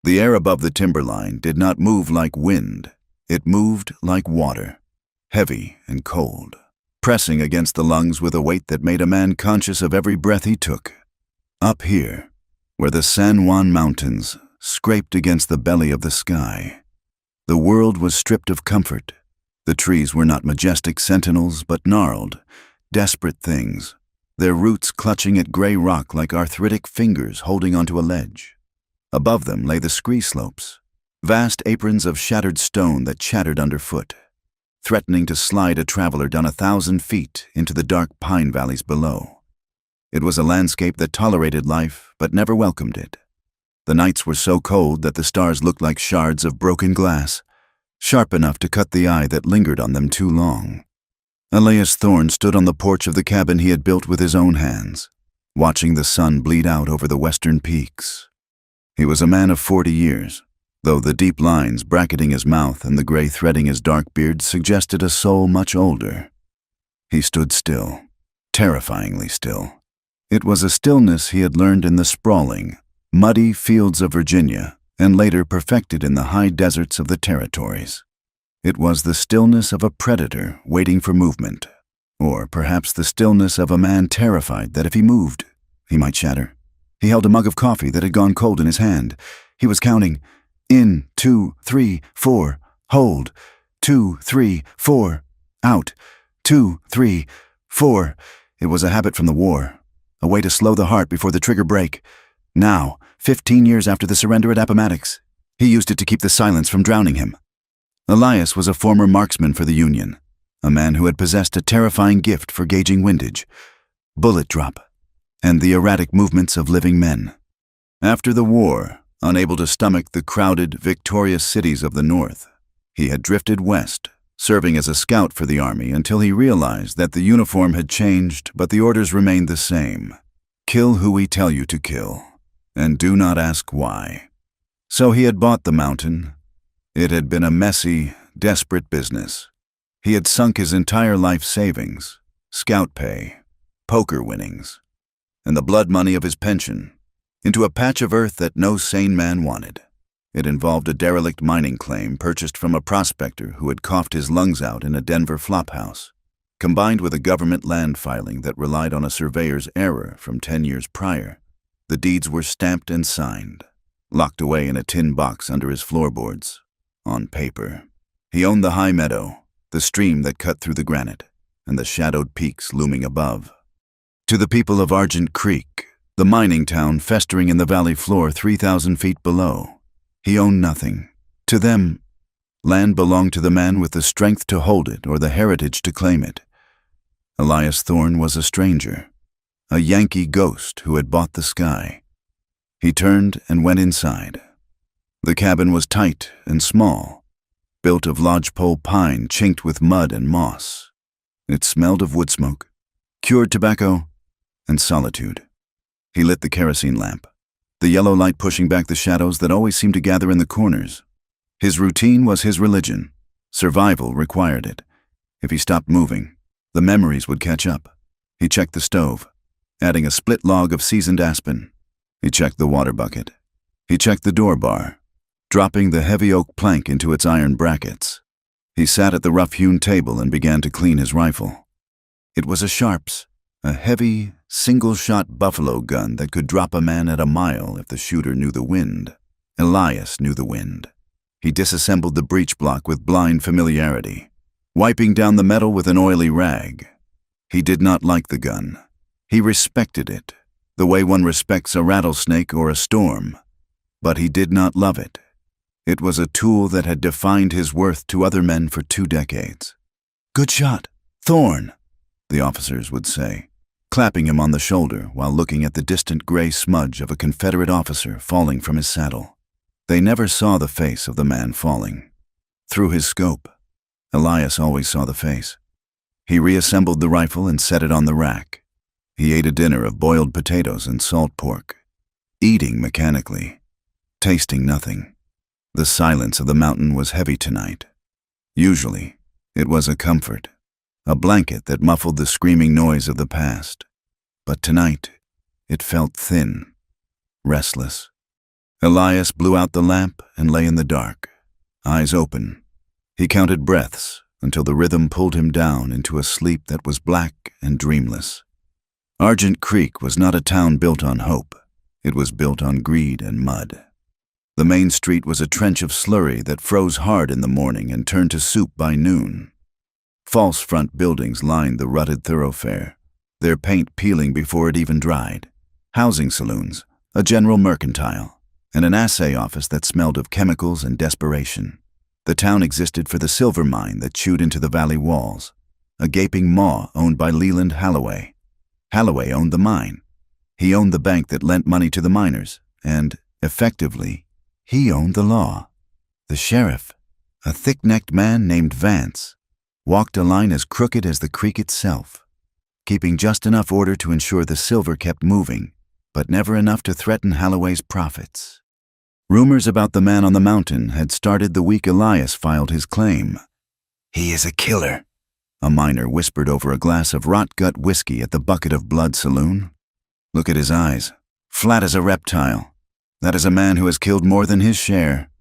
The air above the timberline did not move like wind. It moved like water, heavy and cold, pressing against the lungs with a weight that made a man conscious of every breath he took. Up here, where the San Juan Mountains scraped against the belly of the sky, the world was stripped of comfort. The trees were not majestic sentinels, but gnarled, desperate things, their roots clutching at gray rock like arthritic fingers holding onto a ledge. Above them lay the scree slopes, vast aprons of shattered stone that chattered underfoot, threatening to slide a traveler down 1,000 feet into the dark pine valleys below. It was a landscape that tolerated life but never welcomed it. The nights were so cold that the stars looked like shards of broken glass, sharp enough to cut the eye that lingered on them too long. Elias Thorne stood on the porch of the cabin he had built with his own hands, watching the sun bleed out over the western peaks. He was a man of 40 years, though the deep lines bracketing his mouth and the gray threading his dark beard suggested a soul much older. He stood still, terrifyingly still. It was a stillness he had learned in the sprawling, muddy fields of Virginia and later perfected in the high deserts of the territories. It was the stillness of a predator waiting for movement, or perhaps the stillness of a man terrified that if he moved, he might shatter. He held a mug of coffee that had gone cold in his hand. He was counting, in, 2, 3, 4, hold, 2, 3, 4, out, 2, 3, 4. It was a habit from the war, a way to slow the heart before the trigger break. Now, 15 years after the surrender at Appomattox, he used it to keep the silence from drowning him. Elias was a former marksman for the Union, a man who had possessed a terrifying gift for gauging windage, bullet drop, and the erratic movements of living men. After the war, unable to stomach the crowded, victorious cities of the North, he had drifted west, serving as a scout for the Army until he realized that the uniform had changed but the orders remained the same. Kill who we tell you to kill, and do not ask why. So he had bought the mountain. It had been a messy, desperate business. He had sunk his entire life savings, scout pay, poker winnings, and the blood money of his pension into a patch of earth that no sane man wanted. It involved a derelict mining claim purchased from a prospector who had coughed his lungs out in a Denver flophouse, combined with a government land filing that relied on a surveyor's error from 10 years prior. The deeds were stamped and signed, locked away in a tin box under his floorboards. On paper, he owned the high meadow, the stream that cut through the granite, and the shadowed peaks looming above. To the people of Argent Creek, the mining town festering in the valley floor 3,000 feet below, he owned nothing. To them, land belonged to the man with the strength to hold it or the heritage to claim it. Elias Thorne was a stranger, a Yankee ghost who had bought the sky. He turned and went inside. The cabin was tight and small, built of lodgepole pine chinked with mud and moss. It smelled of wood smoke, cured tobacco, and solitude. He lit the kerosene lamp, the yellow light pushing back the shadows that always seemed to gather in the corners. His routine was his religion. Survival required it. If he stopped moving, the memories would catch up. He checked the stove, adding a split log of seasoned aspen. He checked the water bucket. He checked the door bar, dropping the heavy oak plank into its iron brackets. He sat at the rough-hewn table and began to clean his rifle. It was a Sharps, a heavy, single-shot buffalo gun that could drop a man at a mile if the shooter knew the wind. Elias knew the wind. He disassembled the breech block with blind familiarity, wiping down the metal with an oily rag. He did not like the gun. He respected it, the way one respects a rattlesnake or a storm. But he did not love it. It was a tool that had defined his worth to other men for 2 decades. "Good shot, Thorne," the officers would say, clapping him on the shoulder while looking at the distant gray smudge of a Confederate officer falling from his saddle. They never saw the face of the man falling. Through his scope, Elias always saw the face. He reassembled the rifle and set it on the rack. He ate a dinner of boiled potatoes and salt pork, eating mechanically, tasting nothing. The silence of the mountain was heavy tonight. Usually, it was a comfort, a blanket that muffled the screaming noise of the past. But tonight, it felt thin, restless. Elias blew out the lamp and lay in the dark, eyes open. He counted breaths until the rhythm pulled him down into a sleep that was black and dreamless. Argent Creek was not a town built on hope. It was built on greed and mud. The main street was a trench of slurry that froze hard in the morning and turned to soup by noon. False front buildings lined the rutted thoroughfare, their paint peeling before it even dried. Housing saloons, a general mercantile, and an assay office that smelled of chemicals and desperation. The town existed for the silver mine that chewed into the valley walls, a gaping maw owned by Leland Halloway. Halloway owned the mine. He owned the bank that lent money to the miners, and, effectively, he owned the law. The sheriff, a thick-necked man named Vance, walked a line as crooked as the creek itself, keeping just enough order to ensure the silver kept moving, but never enough to threaten Halloway's profits. Rumors about the man on the mountain had started the week Elias filed his claim. "He is a killer," a miner whispered over a glass of rot-gut whiskey at the Bucket of Blood saloon. "Look at his eyes, flat as a reptile. That is a man who has killed more than his share."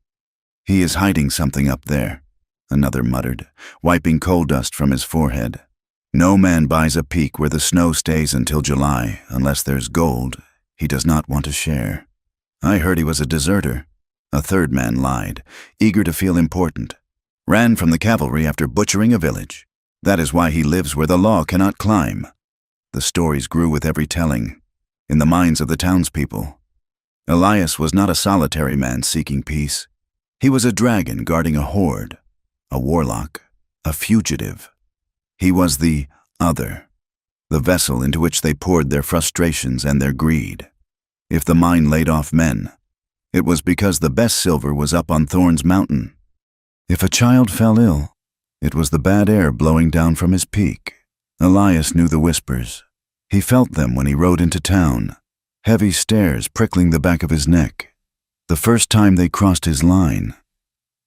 "He is hiding something up there," another muttered, wiping coal dust from his forehead. "No man buys a peak where the snow stays until July unless there's gold he does not want to share." "I heard he was a deserter," a third man lied, eager to feel important. "Ran from the cavalry after butchering a village. That is why he lives where the law cannot climb." The stories grew with every telling, in the minds of the townspeople. Elias was not a solitary man seeking peace. He was a dragon guarding a horde, a warlock, a fugitive. He was the other, the vessel into which they poured their frustrations and their greed. If the mine laid off men, it was because the best silver was up on Thorn's Mountain. If a child fell ill, it was the bad air blowing down from his peak. Elias knew the whispers. He felt them when he rode into town, heavy stares prickling the back of his neck. The first time they crossed his line,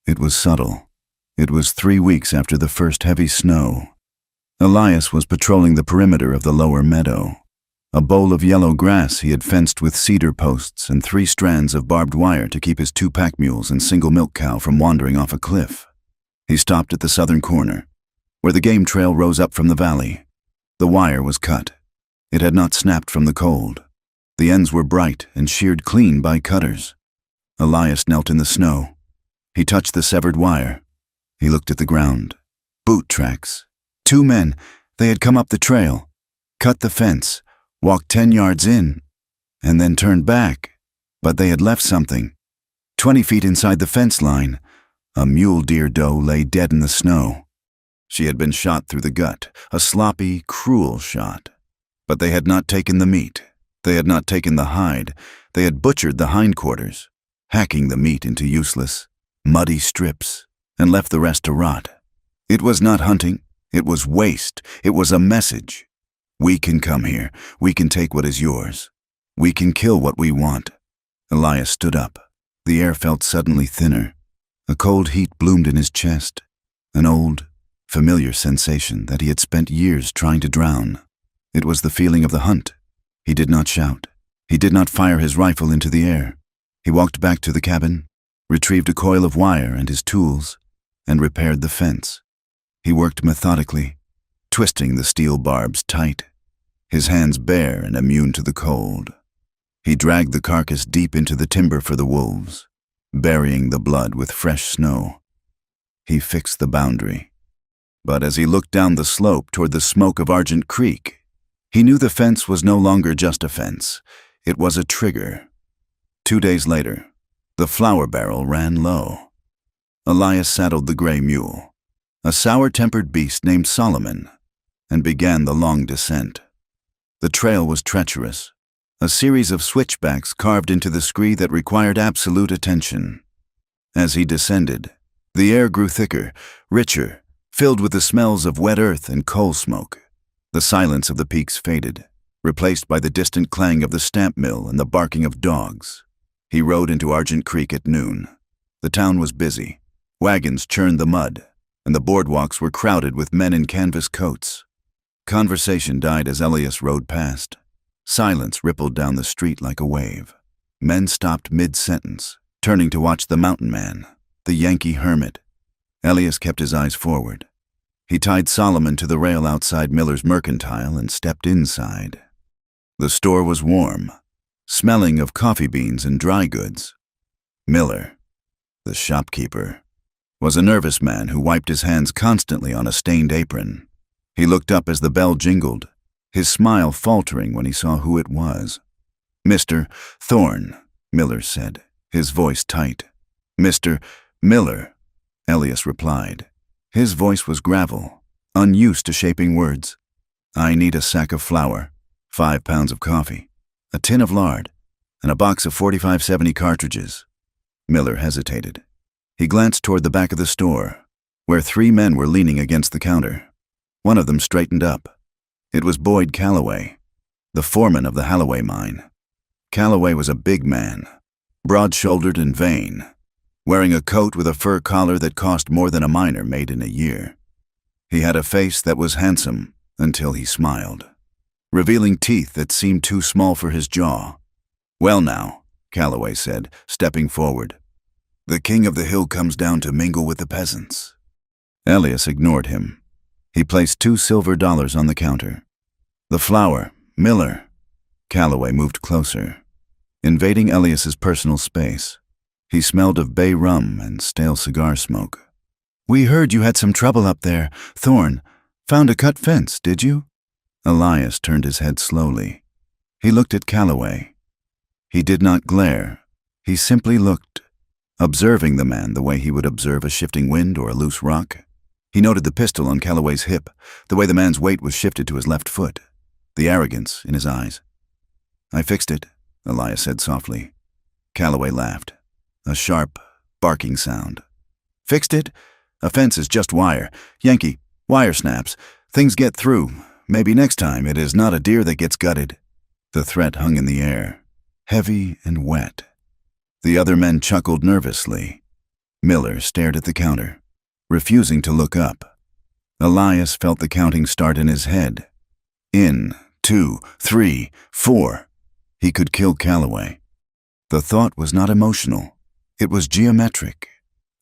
it was subtle. It was 3 weeks after the first heavy snow. Elias was patrolling the perimeter of the lower meadow. A bowl of yellow grass he had fenced with cedar posts and 3 strands of barbed wire to keep his 2 pack mules and single milk cow from wandering off a cliff. He stopped at the southern corner, where the game trail rose up from the valley. The wire was cut. It had not snapped from the cold. The ends were bright and sheared clean by cutters. Elias knelt in the snow. He touched the severed wire. He looked at the ground. Boot tracks. 2 men. They had come up the trail, cut the fence, walked 10 yards in, and then turned back. But they had left something. 20 feet inside the fence line, a mule deer doe lay dead in the snow. She had been shot through the gut, a sloppy, cruel shot. But they had not taken the meat. They had not taken the hide. They had butchered the hindquarters, hacking the meat into useless, muddy strips, and left the rest to rot. It was not hunting. It was waste. It was a message. We can come here. We can take what is yours. We can kill what we want. Elias stood up. The air felt suddenly thinner. A cold heat bloomed in his chest, an old, familiar sensation that he had spent years trying to drown. It was the feeling of the hunt. He did not shout. He did not fire his rifle into the air. He walked back to the cabin, retrieved a coil of wire and his tools, and repaired the fence. He worked methodically, twisting the steel barbs tight, his hands bare and immune to the cold. He dragged the carcass deep into the timber for the wolves, burying the blood with fresh snow. He fixed the boundary. But as he looked down the slope toward the smoke of Argent Creek, he knew the fence was no longer just a fence. It was a trigger. 2 days later, the flour barrel ran low. Elias saddled the gray mule, a sour-tempered beast named Solomon, and began the long descent. The trail was treacherous, a series of switchbacks carved into the scree that required absolute attention. As he descended, the air grew thicker, richer, filled with the smells of wet earth and coal smoke. The silence of the peaks faded, replaced by the distant clang of the stamp mill and the barking of dogs. He rode into Argent Creek at noon. The town was busy. Wagons churned the mud, and the boardwalks were crowded with men in canvas coats. Conversation died as Elias rode past. Silence rippled down the street like a wave. Men stopped mid-sentence, turning to watch the mountain man, the Yankee hermit. Elias kept his eyes forward. He tied Solomon to the rail outside Miller's mercantile and stepped inside. The store was warm, smelling of coffee beans and dry goods. Miller, the shopkeeper, was a nervous man who wiped his hands constantly on a stained apron. He looked up as the bell jingled, his smile faltering when he saw who it was. "Mr. Thorne," Miller said, his voice tight. "Mr. Miller," Elias replied. His voice was gravel, unused to shaping words. "I need a sack of flour, 5 pounds of coffee, a tin of lard, and a box of 4570 cartridges." Miller hesitated. He glanced toward the back of the store, where 3 men were leaning against the counter. One of them straightened up. It was Boyd Calloway, the foreman of the Halloway mine. Calloway was a big man, broad-shouldered and vain, wearing a coat with a fur collar that cost more than a miner made in a year. He had a face that was handsome until he smiled, revealing teeth that seemed too small for his jaw. "Well now," Calloway said, stepping forward, "the king of the hill comes down to mingle with the peasants." Elias ignored him. He placed 2 silver dollars on the counter. "The flour, Miller." Calloway moved closer, invading Elias's personal space. He smelled of bay rum and stale cigar smoke. "We heard you had some trouble up there, Thorne. Found a cut fence, did you?" Elias turned his head slowly. He looked at Calloway. He did not glare. He simply looked, observing the man the way he would observe a shifting wind or a loose rock. He noted the pistol on Calloway's hip, the way the man's weight was shifted to his left foot, the arrogance in his eyes. "I fixed it," Elias said softly. Calloway laughed. A sharp, barking sound. "Fixed it? A fence is just wire. Yankee, wire snaps. Things get through. Maybe next time it is not a deer that gets gutted." The threat hung in the air, heavy and wet. The other men chuckled nervously. Miller stared at the counter, refusing to look up. Elias felt the counting start in his head. 2, 3, 4. He could kill Calloway. The thought was not emotional. It was geometric.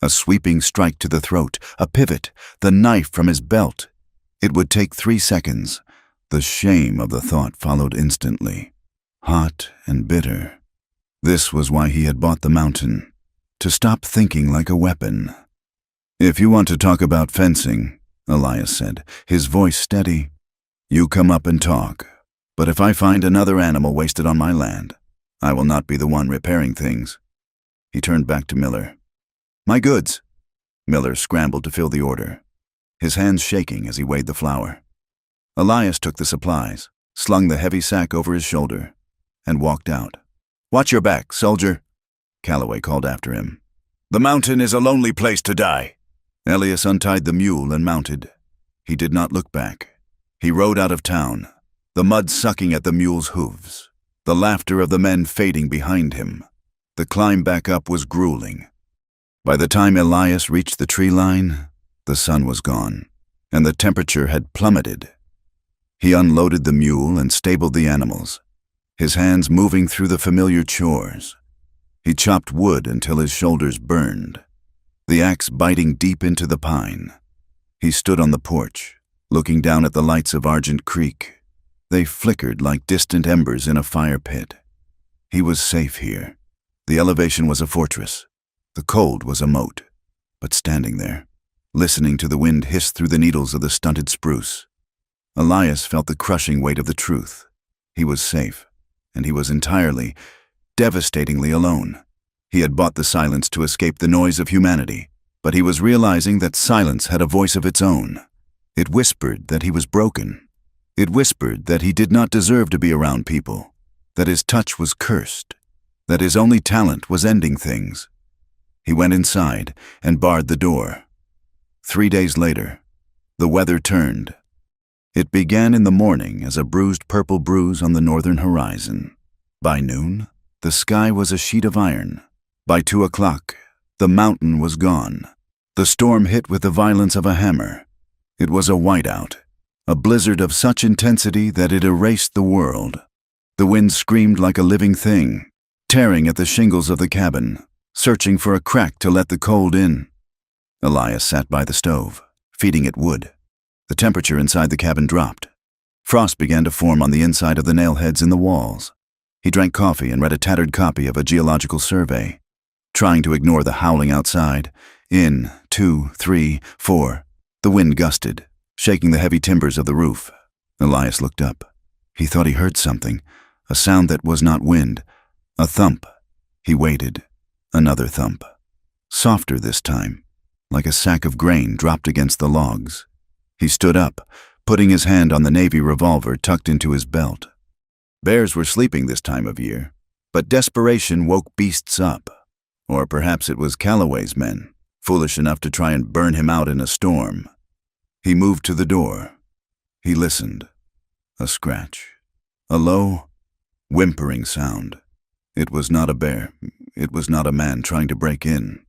A sweeping strike to the throat, a pivot, the knife from his belt. It would take 3 seconds. The shame of the thought followed instantly, hot and bitter. This was why he had bought the mountain, to stop thinking like a weapon. "If you want to talk about fencing," Elias said, his voice steady, "you come up and talk. But if I find another animal wasted on my land, I will not be the one repairing things." He turned back to Miller. "My goods." Miller scrambled to fill the order, his hands shaking as he weighed the flour. Elias took the supplies, slung the heavy sack over his shoulder, and walked out. "Watch your back, soldier," Calloway called after him. "The mountain is a lonely place to die." Elias untied the mule and mounted. He did not look back. He rode out of town, the mud sucking at the mule's hooves, the laughter of the men fading behind him. The climb back up was grueling. By the time Elias reached the tree line, the sun was gone, and the temperature had plummeted. He unloaded the mule and stabled the animals, his hands moving through the familiar chores. He chopped wood until his shoulders burned, the axe biting deep into the pine. He stood on the porch, looking down at the lights of Argent Creek. They flickered like distant embers in a fire pit. He was safe here. The elevation was a fortress. The cold was a moat. But standing there, listening to the wind hiss through the needles of the stunted spruce, Elias felt the crushing weight of the truth. He was safe, and he was entirely, devastatingly alone. He had bought the silence to escape the noise of humanity, but he was realizing that silence had a voice of its own. It whispered that he was broken. It whispered that he did not deserve to be around people, that his touch was cursed, that his only talent was ending things. He went inside and barred the door. 3 days later, the weather turned. It began in the morning as a bruised purple bruise on the northern horizon. By noon, the sky was a sheet of iron. By 2 o'clock, the mountain was gone. The storm hit with the violence of a hammer. It was a whiteout, a blizzard of such intensity that it erased the world. The wind screamed like a living thing, tearing at the shingles of the cabin, searching for a crack to let the cold in. Elias sat by the stove, feeding it wood. The temperature inside the cabin dropped. Frost began to form on the inside of the nail heads in the walls. He drank coffee and read a tattered copy of a geological survey, trying to ignore the howling outside. In, 2, 3, 4. The wind gusted, shaking the heavy timbers of the roof. Elias looked up. He thought he heard something, a sound that was not wind, a thump. He waited. Another thump. Softer this time, like a sack of grain dropped against the logs. He stood up, putting his hand on the Navy revolver tucked into his belt. Bears were sleeping this time of year, but desperation woke beasts up. Or perhaps it was Calloway's men, foolish enough to try and burn him out in a storm. He moved to the door. He listened. A scratch. A low, whimpering sound. It was not a bear. It was not a man trying to break in.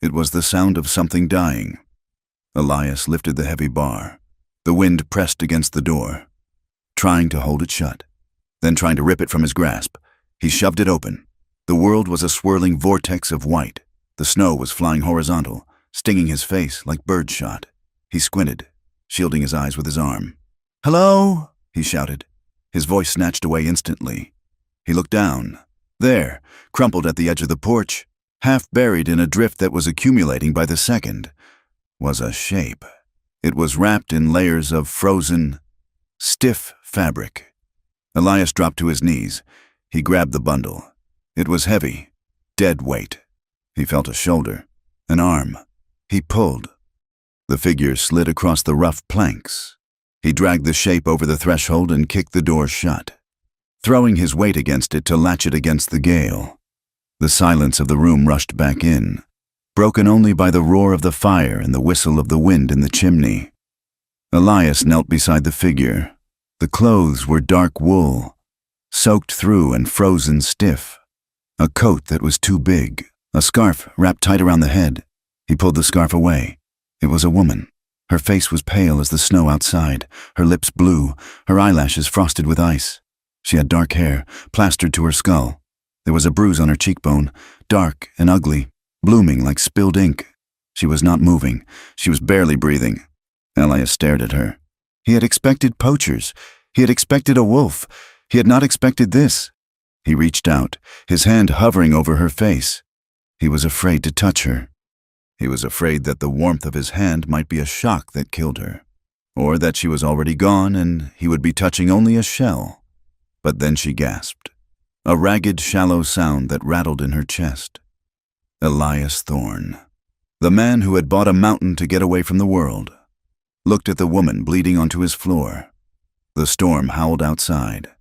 It was the sound of something dying. Elias lifted the heavy bar. The wind pressed against the door, trying to hold it shut, then trying to rip it from his grasp. He shoved it open. The world was a swirling vortex of white. The snow was flying horizontal, stinging his face like birdshot. He squinted, shielding his eyes with his arm. "Hello?" he shouted. His voice snatched away instantly. He looked down. There, crumpled at the edge of the porch, half buried in a drift that was accumulating by the second, was a shape. It was wrapped in layers of frozen, stiff fabric. Elias dropped to his knees. He grabbed the bundle. It was heavy, dead weight. He felt a shoulder, an arm. He pulled. The figure slid across the rough planks. He dragged the shape over the threshold and kicked the door shut, throwing his weight against it to latch it against the gale. The silence of the room rushed back in, broken only by the roar of the fire and the whistle of the wind in the chimney. Elias knelt beside the figure. The clothes were dark wool, soaked through and frozen stiff. A coat that was too big, a scarf wrapped tight around the head. He pulled the scarf away. It was a woman. Her face was pale as the snow outside, her lips blue, her eyelashes frosted with ice. She had dark hair, plastered to her skull. There was a bruise on her cheekbone, dark and ugly, blooming like spilled ink. She was not moving. She was barely breathing. Elias stared at her. He had expected poachers. He had expected a wolf. He had not expected this. He reached out, his hand hovering over her face. He was afraid to touch her. He was afraid that the warmth of his hand might be a shock that killed her, or that she was already gone and he would be touching only a shell. But then she gasped, a ragged, shallow sound that rattled in her chest. Elias Thorne, the man who had bought a mountain to get away from the world, looked at the woman bleeding onto his floor. The storm howled outside,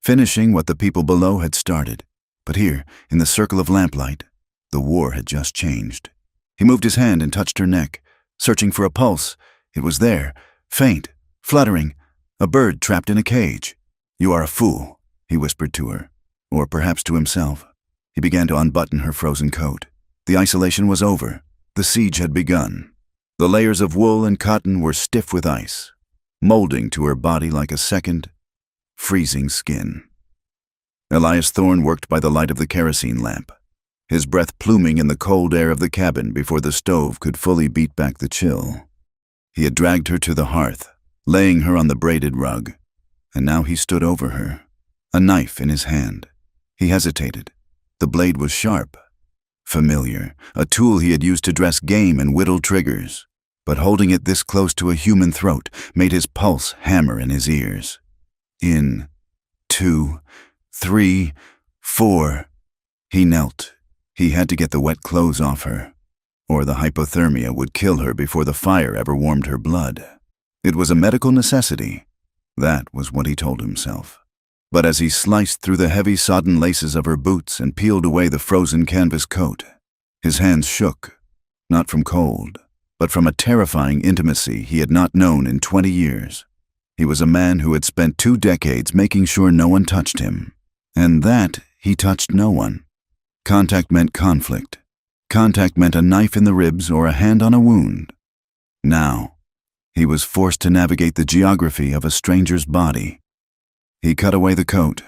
finishing what the people below had started. But here, in the circle of lamplight, the war had just changed. He moved his hand and touched her neck, searching for a pulse. It was there, faint, fluttering, a bird trapped in a cage. "You are a fool," he whispered to her, or perhaps to himself. He began to unbutton her frozen coat. The isolation was over. The siege had begun. The layers of wool and cotton were stiff with ice, molding to her body like a second, freezing skin. Elias Thorne worked by the light of the kerosene lamp, his breath pluming in the cold air of the cabin before the stove could fully beat back the chill. He had dragged her to the hearth, laying her on the braided rug, and now he stood over her, a knife in his hand. He hesitated. The blade was sharp, familiar, a tool he had used to dress game and whittle triggers, but holding it this close to a human throat made his pulse hammer in his ears. In, 2, 3, 4. He knelt. He had to get the wet clothes off her, or the hypothermia would kill her before the fire ever warmed her blood. It was a medical necessity. That was what he told himself. But as he sliced through the heavy sodden laces of her boots and peeled away the frozen canvas coat, his hands shook, not from cold, but from a terrifying intimacy he had not known in 20 years. He was a man who had spent 2 decades making sure no one touched him, and that he touched no one. Contact meant conflict. Contact meant a knife in the ribs or a hand on a wound. Now, he was forced to navigate the geography of a stranger's body. He cut away the coat.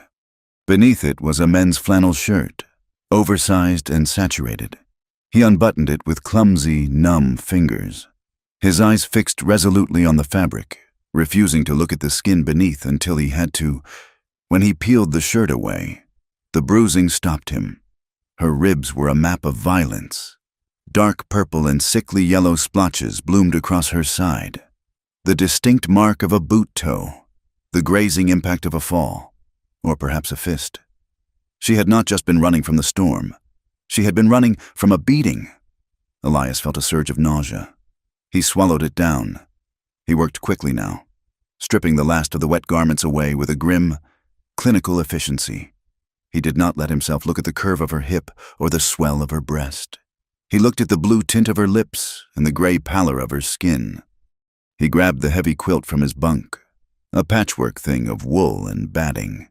Beneath it was a men's flannel shirt, oversized and saturated. He unbuttoned it with clumsy, numb fingers. His eyes fixed resolutely on the fabric, refusing to look at the skin beneath until he had to. When he peeled the shirt away, the bruising stopped him. Her ribs were a map of violence. Dark purple and sickly yellow splotches bloomed across her side. The distinct mark of a boot toe, the grazing impact of a fall, or perhaps a fist. She had not just been running from the storm. She had been running from a beating. Elias felt a surge of nausea. He swallowed it down. He worked quickly now, stripping the last of the wet garments away with a grim, clinical efficiency. He did not let himself look at the curve of her hip or the swell of her breast. He looked at the blue tint of her lips and the gray pallor of her skin. He grabbed the heavy quilt from his bunk, a patchwork thing of wool and batting,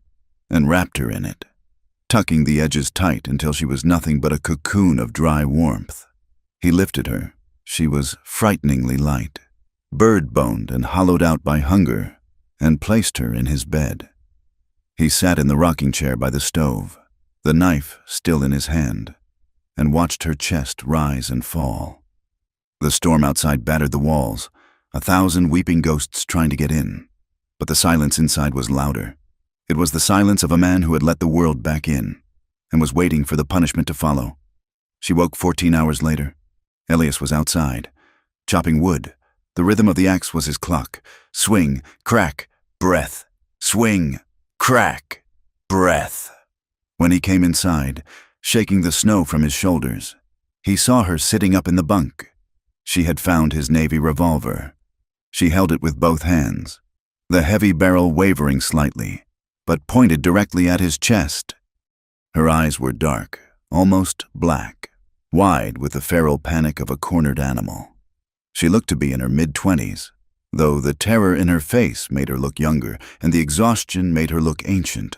and wrapped her in it, tucking the edges tight until she was nothing but a cocoon of dry warmth. He lifted her. She was frighteningly light, bird-boned and hollowed out by hunger, and placed her in his bed. He sat in the rocking chair by the stove, the knife still in his hand, and watched her chest rise and fall. The storm outside battered the walls, 1,000 weeping ghosts trying to get in, but the silence inside was louder. It was the silence of a man who had let the world back in, and was waiting for the punishment to follow. She woke 14 hours later. Elias was outside, chopping wood. The rhythm of the axe was his clock. Swing, crack, breath. Swing, crack, breath. When he came inside, shaking the snow from his shoulders, he saw her sitting up in the bunk. She had found his Navy revolver. She held it with both hands, the heavy barrel wavering slightly, but pointed directly at his chest. Her eyes were dark, almost black, wide with the feral panic of a cornered animal. She looked to be in her mid-20s, though the terror in her face made her look younger, and the exhaustion made her look ancient.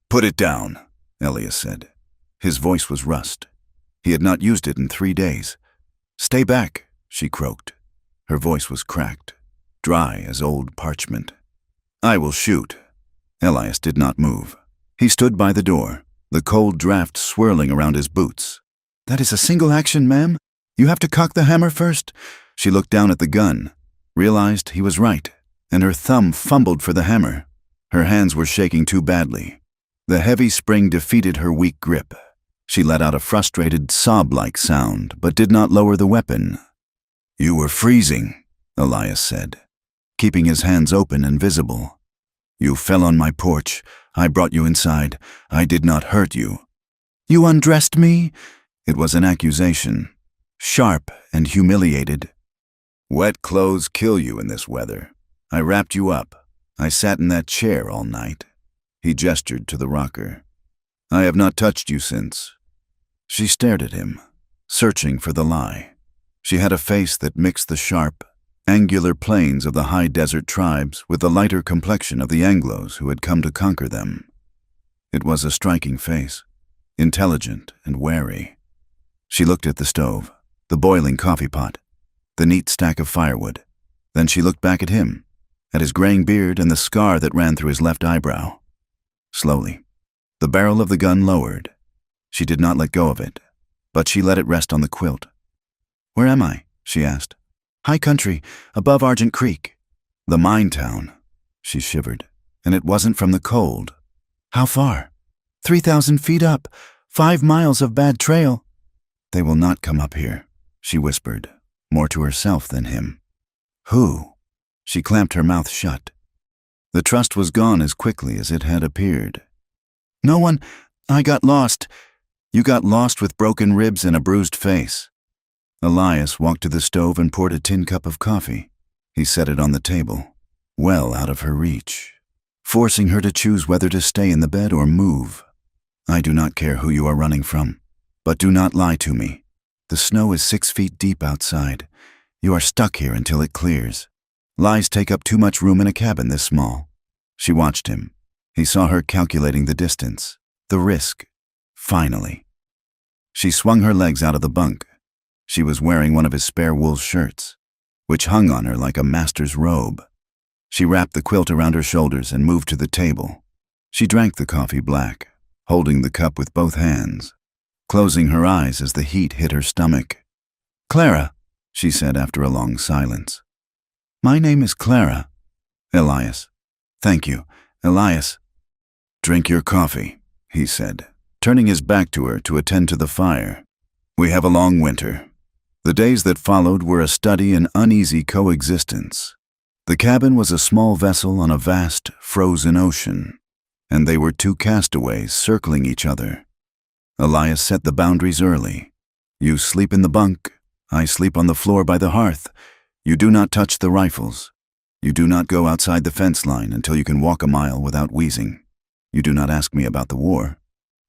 "Put it down," Elias said. His voice was rust. He had not used it in 3 days. "Stay back," she croaked. Her voice was cracked, dry as old parchment. "I will shoot." Elias did not move. He stood by the door, the cold draft swirling around his boots. "That is a single action, ma'am. You have to cock the hammer first." She looked down at the gun, realized he was right, and her thumb fumbled for the hammer. Her hands were shaking too badly. The heavy spring defeated her weak grip. She let out a frustrated, sob-like sound, but did not lower the weapon. "You were freezing," Elias said, keeping his hands open and visible. "You fell on my porch. I brought you inside. I did not hurt you." "You undressed me?" It was an accusation, sharp and humiliated. "Wet clothes kill you in this weather. I wrapped you up. I sat in that chair all night." He gestured to the rocker. "I have not touched you since." She stared at him, searching for the lie. She had a face that mixed the sharp, angular plains of the high desert tribes with the lighter complexion of the Anglos who had come to conquer them. It was a striking face, intelligent and wary. She looked at the stove, the boiling coffee pot, the neat stack of firewood. Then she looked back at him, at his graying beard and the scar that ran through his left eyebrow. Slowly, the barrel of the gun lowered. She did not let go of it, but she let it rest on the quilt. "Where am I?" she asked. "High country, above Argent Creek." "The mine town." She shivered, and it wasn't from the cold. "How far?" 3,000 feet up, 5 miles of bad trail." "They will not come up here," she whispered, more to herself than him. "Who?" She clamped her mouth shut. The trust was gone as quickly as it had appeared. "No one. I got lost." "You got lost with broken ribs and a bruised face." Elias walked to the stove and poured a tin cup of coffee. He set it on the table, well out of her reach, forcing her to choose whether to stay in the bed or move. "I do not care who you are running from, but do not lie to me. The snow is 6 feet deep outside. You are stuck here until it clears. Lies take up too much room in a cabin this small." She watched him. He saw her calculating the distance, the risk. Finally. She swung her legs out of the bunk. She was wearing one of his spare wool shirts, which hung on her like a master's robe. She wrapped the quilt around her shoulders and moved to the table. She drank the coffee black, holding the cup with both hands. closing her eyes as the heat hit her stomach. "Clara," she said after a long silence. "My name is Clara." "Elias." "Thank you, Elias." "Drink your coffee," he said, turning his back to her to attend to the fire. "We have a long winter." The days that followed were a study in uneasy coexistence. The cabin was a small vessel on a vast, frozen ocean, and they were two castaways circling each other. Elias set the boundaries early. "You sleep in the bunk. I sleep on the floor by the hearth. You do not touch the rifles. You do not go outside the fence line until you can walk a mile without wheezing. You do not ask me about the war."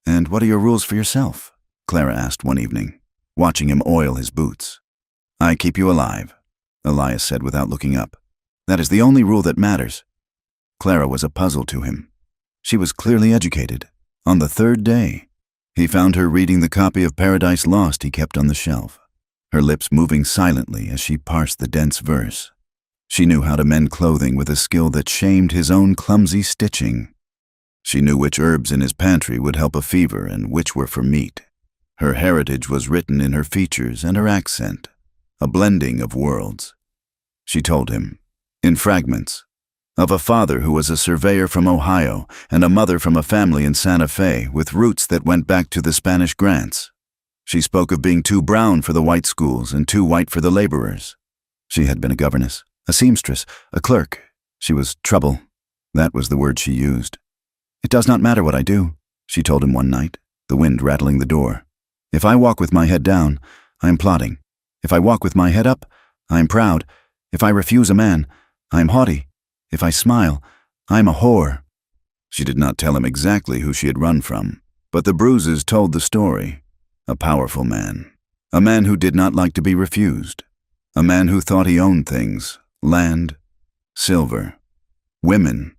"And what are your rules for yourself?" Clara asked one evening, watching him oil his boots. "I keep you alive," Elias said without looking up. "That is the only rule that matters." Clara was a puzzle to him. She was clearly educated. On the third day, he found her reading the copy of Paradise Lost he kept on the shelf, her lips moving silently as she parsed the dense verse. She knew how to mend clothing with a skill that shamed his own clumsy stitching. She knew which herbs in his pantry would help a fever and which were for meat. Her heritage was written in her features and her accent, a blending of worlds. She told him, in fragments, of a father who was a surveyor from Ohio and a mother from a family in Santa Fe with roots that went back to the Spanish grants. She spoke of being too brown for the white schools and too white for the laborers. She had been a governess, a seamstress, a clerk. She was trouble. That was the word she used. "It does not matter what I do," she told him one night, the wind rattling the door. "If I walk with my head down, I am plotting. If I walk with my head up, I am proud. If I refuse a man, I am haughty. If I smile, I am a whore." She did not tell him exactly who she had run from, but the bruises told the story. A powerful man. A man who did not like to be refused. A man who thought he owned things, land, silver, women.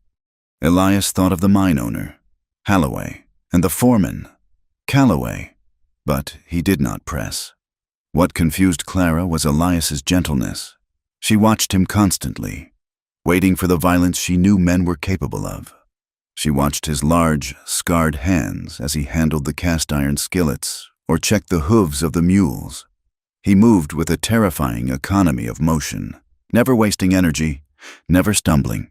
Elias thought of the mine owner, Halloway, and the foreman, Calloway, but he did not press. What confused Clara was Elias's gentleness. She watched him constantly, waiting for the violence she knew men were capable of. She watched his large, scarred hands as he handled the cast-iron skillets or checked the hooves of the mules. He moved with a terrifying economy of motion, never wasting energy, never stumbling.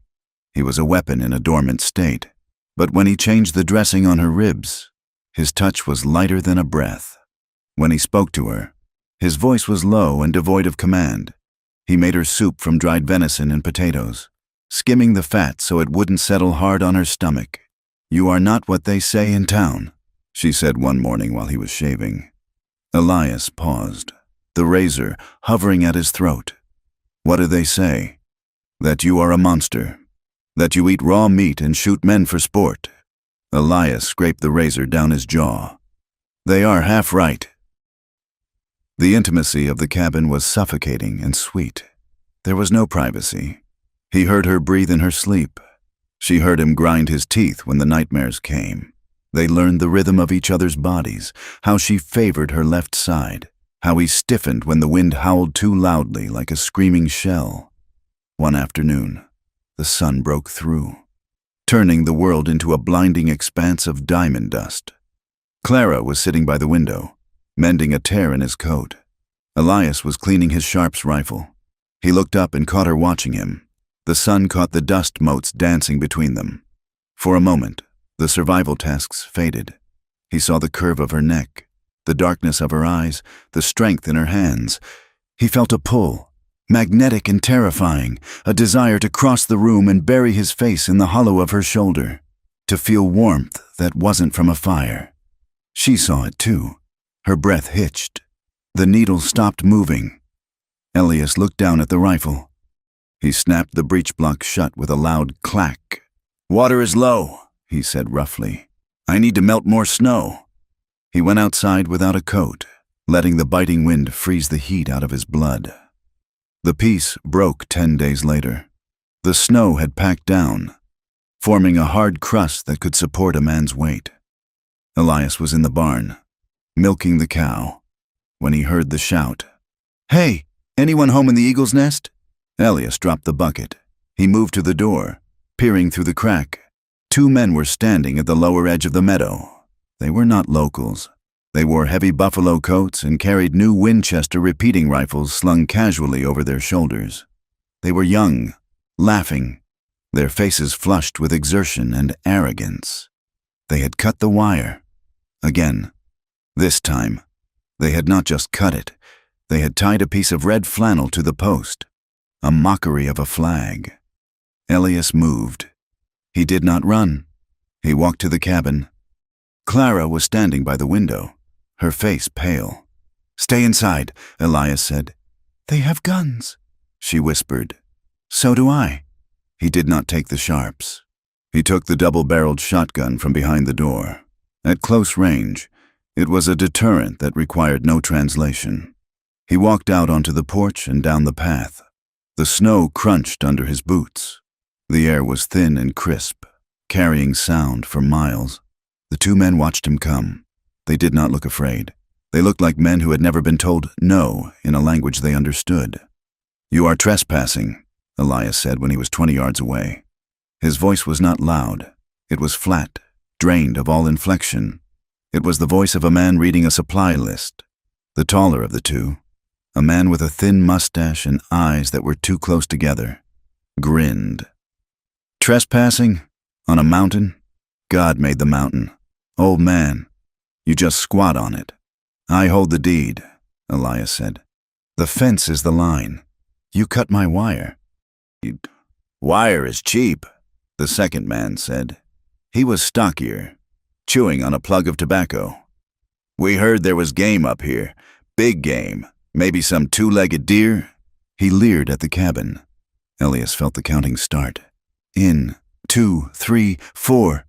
He was a weapon in a dormant state, but when he changed the dressing on her ribs, his touch was lighter than a breath. When he spoke to her, his voice was low and devoid of command. He made her soup from dried venison and potatoes, skimming the fat so it wouldn't settle hard on her stomach. "You are not what they say in town," she said one morning while he was shaving. Elias paused, the razor hovering at his throat. "What do they say?" "That you are a monster. That you eat raw meat and shoot men for sport." Elias scraped the razor down his jaw. "They are half right." The intimacy of the cabin was suffocating and sweet. There was no privacy. He heard her breathe in her sleep. She heard him grind his teeth when the nightmares came. They learned the rhythm of each other's bodies, how she favored her left side, how he stiffened when the wind howled too loudly like a screaming shell. One afternoon, the sun broke through, turning the world into a blinding expanse of diamond dust. Clara was sitting by the window, mending a tear in his coat. Elias was cleaning his Sharps rifle. He looked up and caught her watching him. The sun caught the dust motes dancing between them. For a moment, the survival tasks faded. He saw the curve of her neck, the darkness of her eyes, the strength in her hands. He felt a pull, magnetic and terrifying, a desire to cross the room and bury his face in the hollow of her shoulder, to feel warmth that wasn't from a fire. She saw it too. Her breath hitched. The needle stopped moving. Elias looked down at the rifle. He snapped the breech block shut with a loud clack. "Water is low," he said roughly. "I need to melt more snow." He went outside without a coat, letting the biting wind freeze the heat out of his blood. The peace broke 10 days later. The snow had packed down, forming a hard crust that could support a man's weight. Elias was in the barn, milking the cow, when he heard the shout. "Hey, anyone home in the eagle's nest?" Elias dropped the bucket. He moved to the door, peering through the crack. 2 men were standing at the lower edge of the meadow. They were not locals. They wore heavy buffalo coats and carried new Winchester repeating rifles slung casually over their shoulders. They were young, laughing, their faces flushed with exertion and arrogance. They had cut the wire. Again. This time, they had not just cut it, they had tied a piece of red flannel to the post, a mockery of a flag. Elias moved. He did not run. He walked to the cabin. Clara was standing by the window, her face pale. "Stay inside," Elias said. "They have guns," she whispered. "So do I." He did not take the sharps. He took the double-barreled shotgun from behind the door. At close range, it was a deterrent that required no translation. He walked out onto the porch and down the path. The snow crunched under his boots. The air was thin and crisp, carrying sound for miles. The two men watched him come. They did not look afraid. They looked like men who had never been told no in a language they understood. "You are trespassing," Elias said when he was 20 yards away. His voice was not loud. It was flat, drained of all inflection. It was the voice of a man reading a supply list. The taller of the two, a man with a thin mustache and eyes that were too close together, grinned. "Trespassing? On a mountain? God made the mountain. Old man, you just squat on it." "I hold the deed," Elias said. "The fence is the line. You cut my wire." "Wire is cheap," the second man said. He was stockier, chewing on a plug of tobacco. "We heard there was game up here. Big game. Maybe some two-legged deer?" He leered at the cabin. Elias felt the counting start. 2, 3, 4.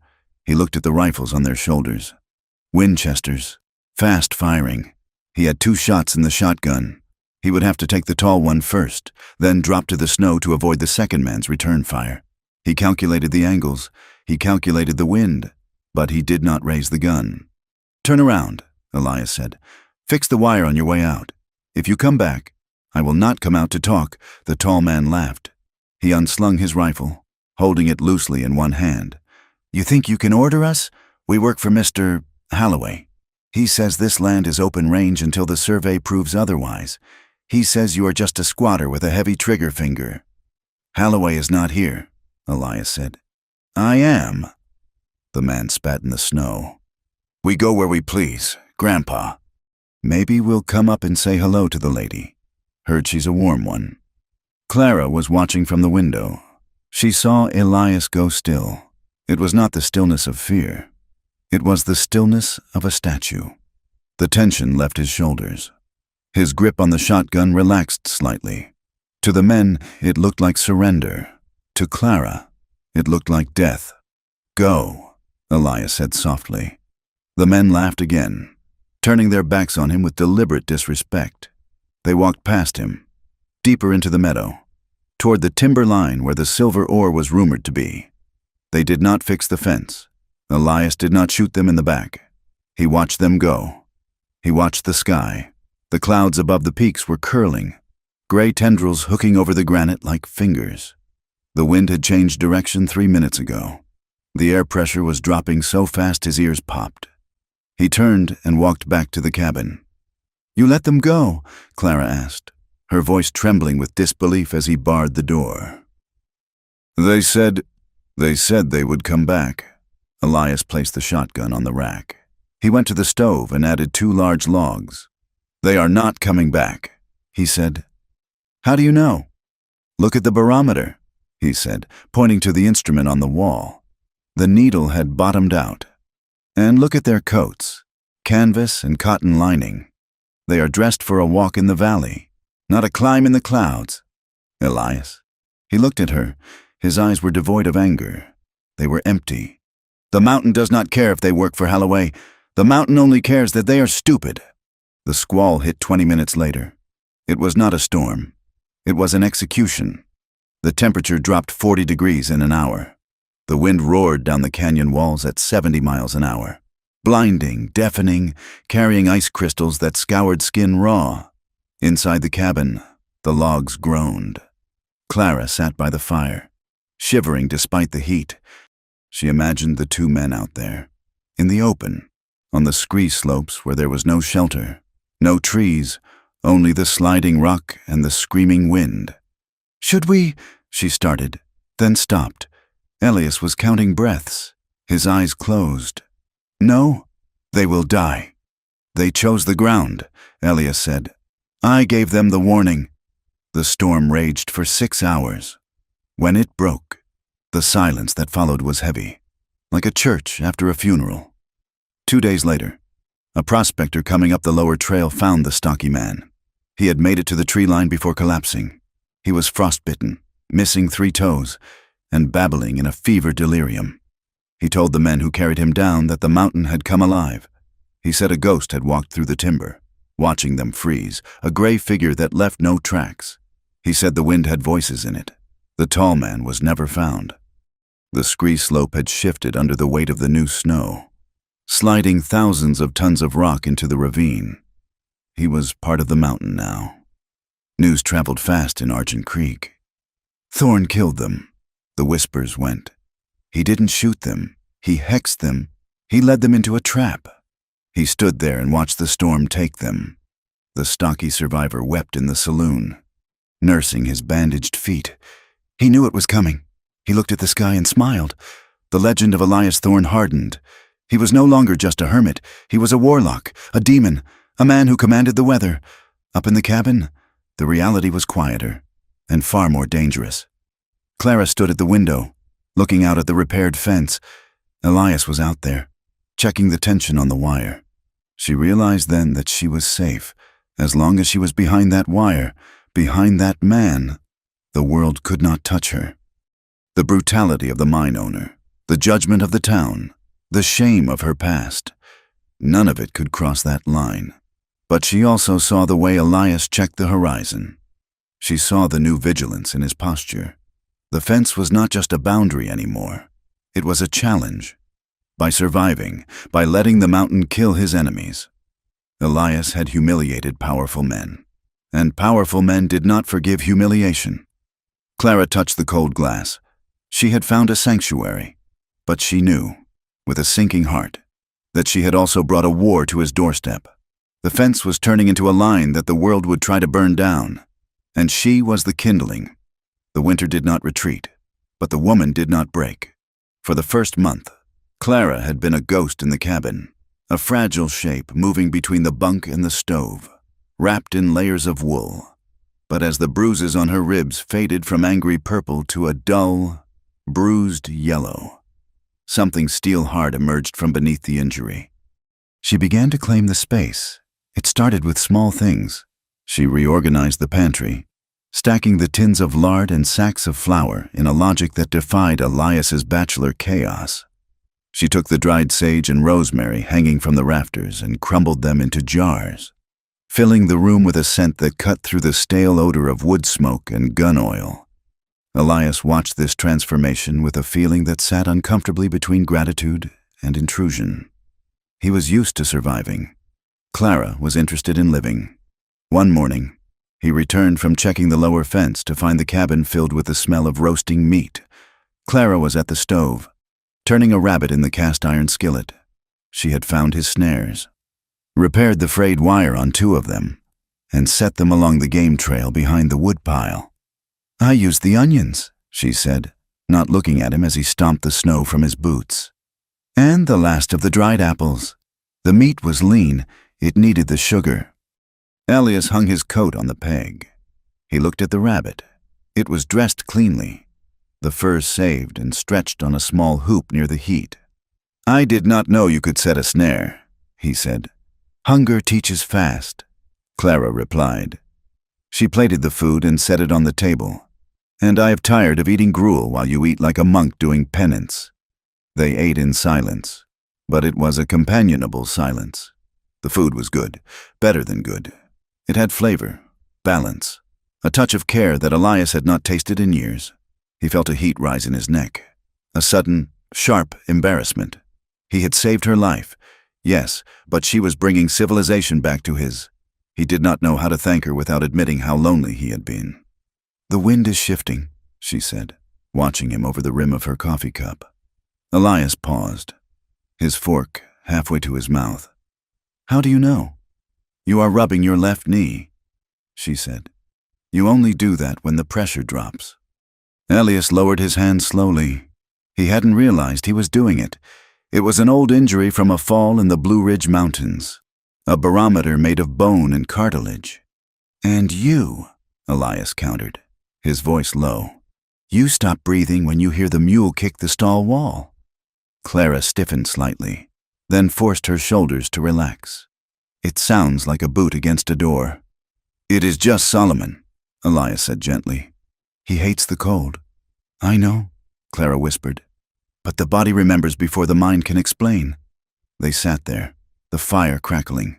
He looked at the rifles on their shoulders. Winchesters. Fast firing. He had 2 shots in the shotgun. He would have to take the tall one first, then drop to the snow to avoid the second man's return fire. He calculated the angles. He calculated the wind. But he did not raise the gun. "Turn around," Elias said. "Fix the wire on your way out. If you come back, I will not come out to talk." The tall man laughed. He unslung his rifle, holding it loosely in one hand. "You think you can order us? We work for Mr. Holloway. He says this land is open range until the survey proves otherwise. He says you are just a squatter with a heavy trigger finger." "Holloway is not here," Elias said. "I am." The man spat in the snow. "We go where we please, Grandpa." "Maybe we'll come up and say hello to the lady. Heard she's a warm one." Clara was watching from the window. She saw Elias go still. It was not the stillness of fear. It was the stillness of a statue. The tension left his shoulders. His grip on the shotgun relaxed slightly. To the men, it looked like surrender. To Clara, it looked like death. "Go," Elias said softly. The men laughed again, turning their backs on him with deliberate disrespect. They walked past him, deeper into the meadow, toward the timber line where the silver ore was rumored to be. They did not fix the fence. Elias did not shoot them in the back. He watched them go. He watched the sky. The clouds above the peaks were curling, gray tendrils hooking over the granite like fingers. The wind had changed direction 3 minutes ago. The air pressure was dropping so fast his ears popped. He turned and walked back to the cabin. "You let them go?" Clara asked, her voice trembling with disbelief as he barred the door. They said they would come back." Elias placed the shotgun on the rack. He went to the stove and added 2 large logs. "They are not coming back," he said. "How do you know?" "Look at the barometer," he said, pointing to the instrument on the wall. The needle had bottomed out. "And look at their coats, canvas and cotton lining. They are dressed for a walk in the valley, not a climb in the clouds." "Elias." He looked at her. His eyes were devoid of anger. They were empty. "The mountain does not care if they work for Holloway. The mountain only cares that they are stupid." The squall hit 20 minutes later. It was not a storm. It was an execution. The temperature dropped 40 degrees in an hour. The wind roared down the canyon walls at 70 miles an hour, blinding, deafening, carrying ice crystals that scoured skin raw. Inside the cabin, the logs groaned. Clara sat by the fire, shivering despite the heat. She imagined the 2 men out there, in the open, on the scree slopes where there was no shelter, no trees, only the sliding rock and the screaming wind. "Should we?" she started, then stopped. Elias was counting breaths, his eyes closed. "No, they will die." "They chose the ground," Elias said. "I gave them the warning." The storm raged for 6 hours. When it broke, the silence that followed was heavy, like a church after a funeral. 2 days later, a prospector coming up the lower trail found the stocky man. He had made it to the tree line before collapsing. He was frostbitten, missing 3 toes, and babbling in a fever delirium. He told the men who carried him down that the mountain had come alive. He said a ghost had walked through the timber, watching them freeze, a gray figure that left no tracks. He said the wind had voices in it. The tall man was never found. The scree slope had shifted under the weight of the new snow, sliding thousands of tons of rock into the ravine. He was part of the mountain now. News traveled fast in Argent Creek. "Thorn killed them," the whispers went. "He didn't shoot them. He hexed them. He led them into a trap." He stood there and watched the storm take them. The stocky survivor wept in the saloon, nursing his bandaged feet. He knew it was coming. He looked at the sky and smiled. The legend of Elias Thorn hardened. He was no longer just a hermit. He was a warlock, a demon, a man who commanded the weather. Up in the cabin, the reality was quieter and far more dangerous. Clara stood at the window, looking out at the repaired fence. Elias was out there, checking the tension on the wire. She realized then that she was safe. As long as she was behind that wire, behind that man, the world could not touch her. The brutality of the mine owner, the judgment of the town, the shame of her past, none of it could cross that line. But she also saw the way Elias checked the horizon. She saw the new vigilance in his posture. The fence was not just a boundary anymore. It was a challenge. By surviving, by letting the mountain kill his enemies, Elias had humiliated powerful men. And powerful men did not forgive humiliation. Clara touched the cold glass. She had found a sanctuary, but she knew, with a sinking heart, that she had also brought a war to his doorstep. The fence was turning into a line that the world would try to burn down, and she was the kindling. The winter did not retreat, but the woman did not break. For the first month, Clara had been a ghost in the cabin, a fragile shape moving between the bunk and the stove, wrapped in layers of wool. But as the bruises on her ribs faded from angry purple to a dull, bruised yellow, something steel-hard emerged from beneath the injury. She began to claim the space. It started with small things. She reorganized the pantry, stacking the tins of lard and sacks of flour in a logic that defied Elias's bachelor chaos. She took the dried sage and rosemary hanging from the rafters and crumbled them into jars, filling the room with a scent that cut through the stale odor of wood smoke and gun oil. Elias watched this transformation with a feeling that sat uncomfortably between gratitude and intrusion. He was used to surviving. Clara was interested in living. One morning, he returned from checking the lower fence to find the cabin filled with the smell of roasting meat. Clara was at the stove, turning a rabbit in the cast-iron skillet. She had found his snares, repaired the frayed wire on 2 of them, and set them along the game trail behind the woodpile. "I used the onions," she said, not looking at him as he stomped the snow from his boots. "And the last of the dried apples. The meat was lean. It needed the sugar." Elias hung his coat on the peg. He looked at the rabbit. It was dressed cleanly, the fur saved and stretched on a small hoop near the heat. "I did not know you could set a snare," he said. "Hunger teaches fast," Clara replied. She plated the food and set it on the table. "And I am tired of eating gruel while you eat like a monk doing penance." They ate in silence, but it was a companionable silence. The food was good, better than good. It had flavor, balance, a touch of care that Elias had not tasted in years. He felt a heat rise in his neck, a sudden, sharp embarrassment. He had saved her life, yes, but she was bringing civilization back to his. He did not know how to thank her without admitting how lonely he had been. "The wind is shifting," she said, watching him over the rim of her coffee cup. Elias paused. His fork halfway to his mouth. "How do you know?" "You are rubbing your left knee," she said. "You only do that when the pressure drops." Elias lowered his hand slowly. He hadn't realized he was doing it. It was an old injury from a fall in the Blue Ridge Mountains, a barometer made of bone and cartilage. "And you," Elias countered, his voice low, "you stop breathing when you hear the mule kick the stall wall." Clara stiffened slightly, then forced her shoulders to relax. "It sounds like a boot against a door." "It is just Solomon," Elias said gently. "He hates the cold." "I know," Clara whispered. "But the body remembers before the mind can explain." They sat there, the fire crackling,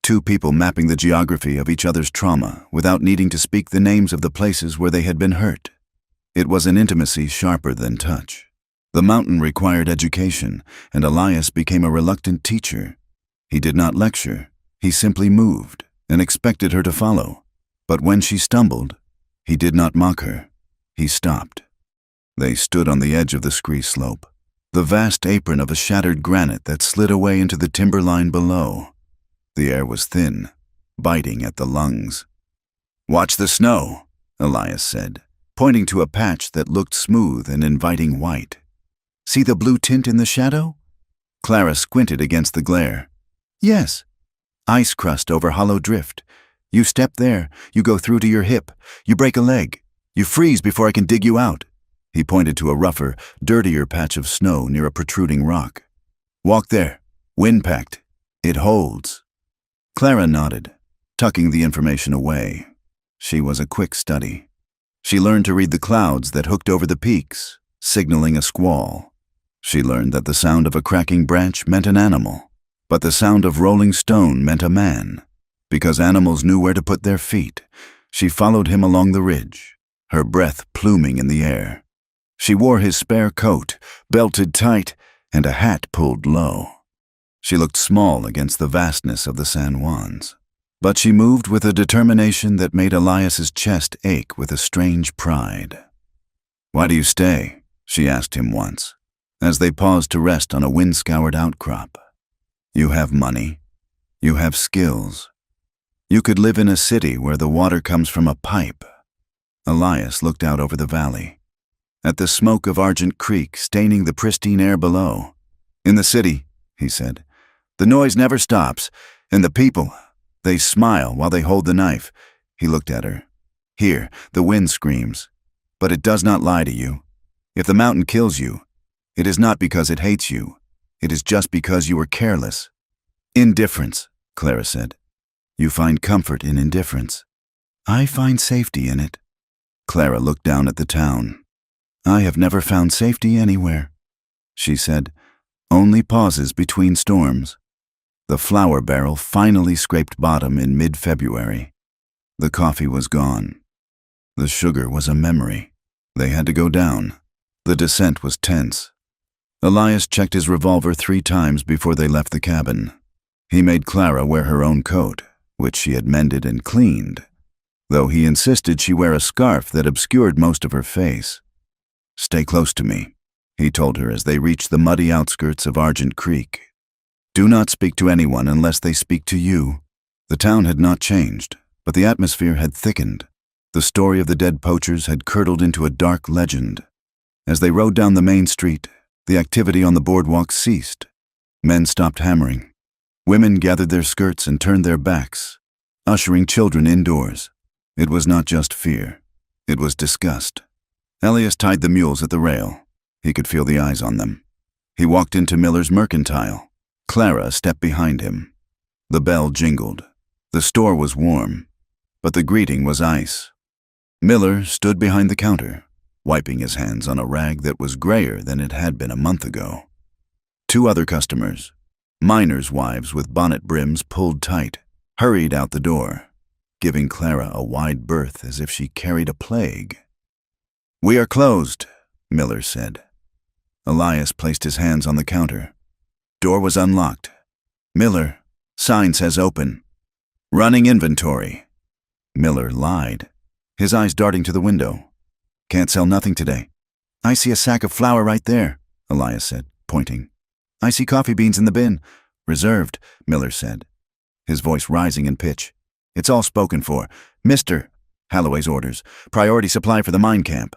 two people mapping the geography of each other's trauma without needing to speak the names of the places where they had been hurt. It was an intimacy sharper than touch. The mountain required education, and Elias became a reluctant teacher. He did not lecture, he simply moved and expected her to follow. But when she stumbled, he did not mock her. He stopped. They stood on the edge of the scree slope, the vast apron of a shattered granite that slid away into the timberline below. The air was thin, biting at the lungs. "Watch the snow," Elias said, pointing to a patch that looked smooth and inviting white. "See the blue tint in the shadow?" Clara squinted against the glare. "Yes. Ice crust over hollow drift. You step there, you go through to your hip, you break a leg, you freeze before I can dig you out." He pointed to a rougher, dirtier patch of snow near a protruding rock. "Walk there. Wind-packed. It holds." Clara nodded, tucking the information away. She was a quick study. She learned to read the clouds that hooked over the peaks, signaling a squall. She learned that the sound of a cracking branch meant an animal, but the sound of rolling stone meant a man. Because animals knew where to put their feet, she followed him along the ridge, her breath pluming in the air. She wore his spare coat, belted tight, and a hat pulled low. She looked small against the vastness of the San Juans, but she moved with a determination that made Elias's chest ache with a strange pride. "Why do you stay?" she asked him once, as they paused to rest on a wind-scoured outcrop. "You have money. You have skills. You could live in a city where the water comes from a pipe." Elias looked out over the valley, at the smoke of Argent Creek staining the pristine air below. "In the city," he said, "the noise never stops, and the people, they smile while they hold the knife." He looked at her. "Here, the wind screams, but it does not lie to you. If the mountain kills you, it is not because it hates you. It is just because you were careless." "Indifference," Clara said. "You find comfort in indifference." "I find safety in it." Clara looked down at the town. "I have never found safety anywhere," she said. "Only pauses between storms." The flour barrel finally scraped bottom in mid-February. The coffee was gone. The sugar was a memory. They had to go down. The descent was tense. Elias checked his revolver 3 times before they left the cabin. He made Clara wear her own coat, which she had mended and cleaned, though he insisted she wear a scarf that obscured most of her face. "Stay close to me," he told her as they reached the muddy outskirts of Argent Creek. "Do not speak to anyone unless they speak to you." The town had not changed, but the atmosphere had thickened. The story of the dead poachers had curdled into a dark legend. As they rode down the main street, the activity on the boardwalk ceased. Men stopped hammering. Women gathered their skirts and turned their backs, ushering children indoors. It was not just fear. It was disgust. Elias tied the mules at the rail. He could feel the eyes on them. He walked into Miller's Mercantile. Clara stepped behind him. The bell jingled. The store was warm, but the greeting was ice. Miller stood behind the counter, wiping his hands on a rag that was grayer than it had been a month ago. 2 other customers, miners' wives with bonnet brims pulled tight, hurried out the door, giving Clara a wide berth as if she carried a plague. "We are closed," Miller said. Elias placed his hands on the counter. Door was unlocked. "Miller, sign says open. Running inventory." Miller lied, his eyes darting to the window. "Can't sell nothing today." "I see a sack of flour right there," Elias said, pointing. "I see coffee beans in the bin. Reserved, Miller said, his voice rising in pitch. It's all spoken for. Mr. Holloway's orders. Priority supply for the mine camp.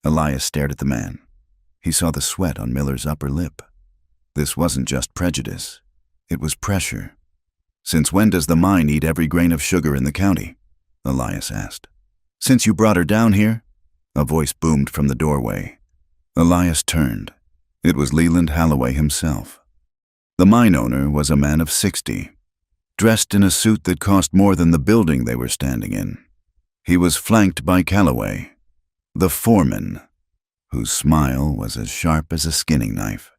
Elias stared at the man. He saw the sweat on Miller's upper lip. This wasn't just prejudice. It was pressure. Since when does the mine eat every grain of sugar in the county? Elias asked. Since you brought her down here? A voice boomed from the doorway. Elias turned. It was Leland Holloway himself. The mine owner was a man of 60. Dressed in a suit that cost more than the building they were standing in. He was flanked by Calloway, the foreman, whose smile was as sharp as a skinning knife.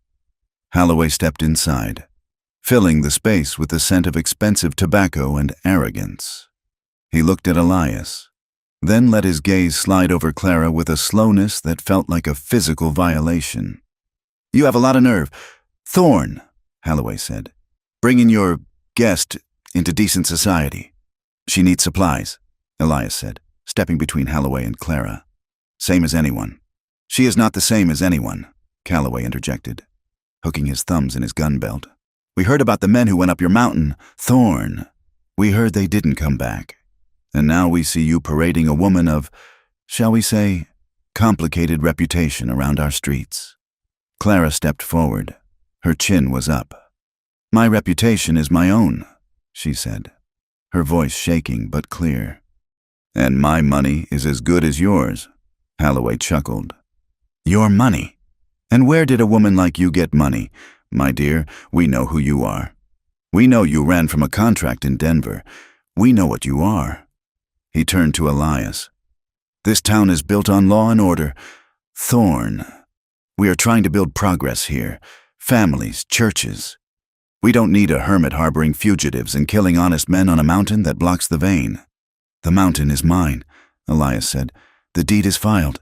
Holloway stepped inside, filling the space with the scent of expensive tobacco and arrogance. He looked at Elias, then let his gaze slide over Clara with a slowness that felt like a physical violation. You have a lot of nerve. Thorne, Holloway said, bringing your guest into decent society. She needs supplies, Elias said, stepping between Holloway and Clara. Same as anyone. She is not the same as anyone, Calloway interjected, hooking his thumbs in his gun belt. We heard about the men who went up your mountain, Thorne. We heard they didn't come back. And now we see you parading a woman of, shall we say, complicated reputation around our streets. Clara stepped forward. Her chin was up. My reputation is my own, she said, her voice shaking but clear. And my money is as good as yours, Holloway chuckled. Your money? And where did a woman like you get money? My dear, we know who you are. We know you ran from a contract in Denver. We know what you are. He turned to Elias. This town is built on law and order. Thorne. We are trying to build progress here. Families, churches. We don't need a hermit harboring fugitives and killing honest men on a mountain that blocks the vein. The mountain is mine, Elias said. The deed is filed.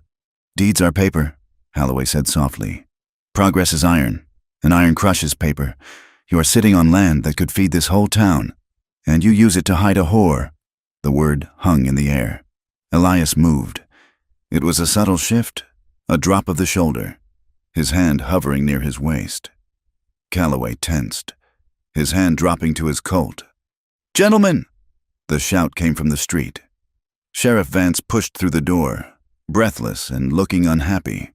Deeds are paper, Holloway said softly. Progress is iron, and iron crushes paper. You are sitting on land that could feed this whole town, and you use it to hide a whore. The word hung in the air. Elias moved. It was a subtle shift, a drop of the shoulder, his hand hovering near his waist. Calloway tensed, his hand dropping to his Colt. Gentlemen! The shout came from the street. Sheriff Vance pushed through the door, breathless and looking unhappy.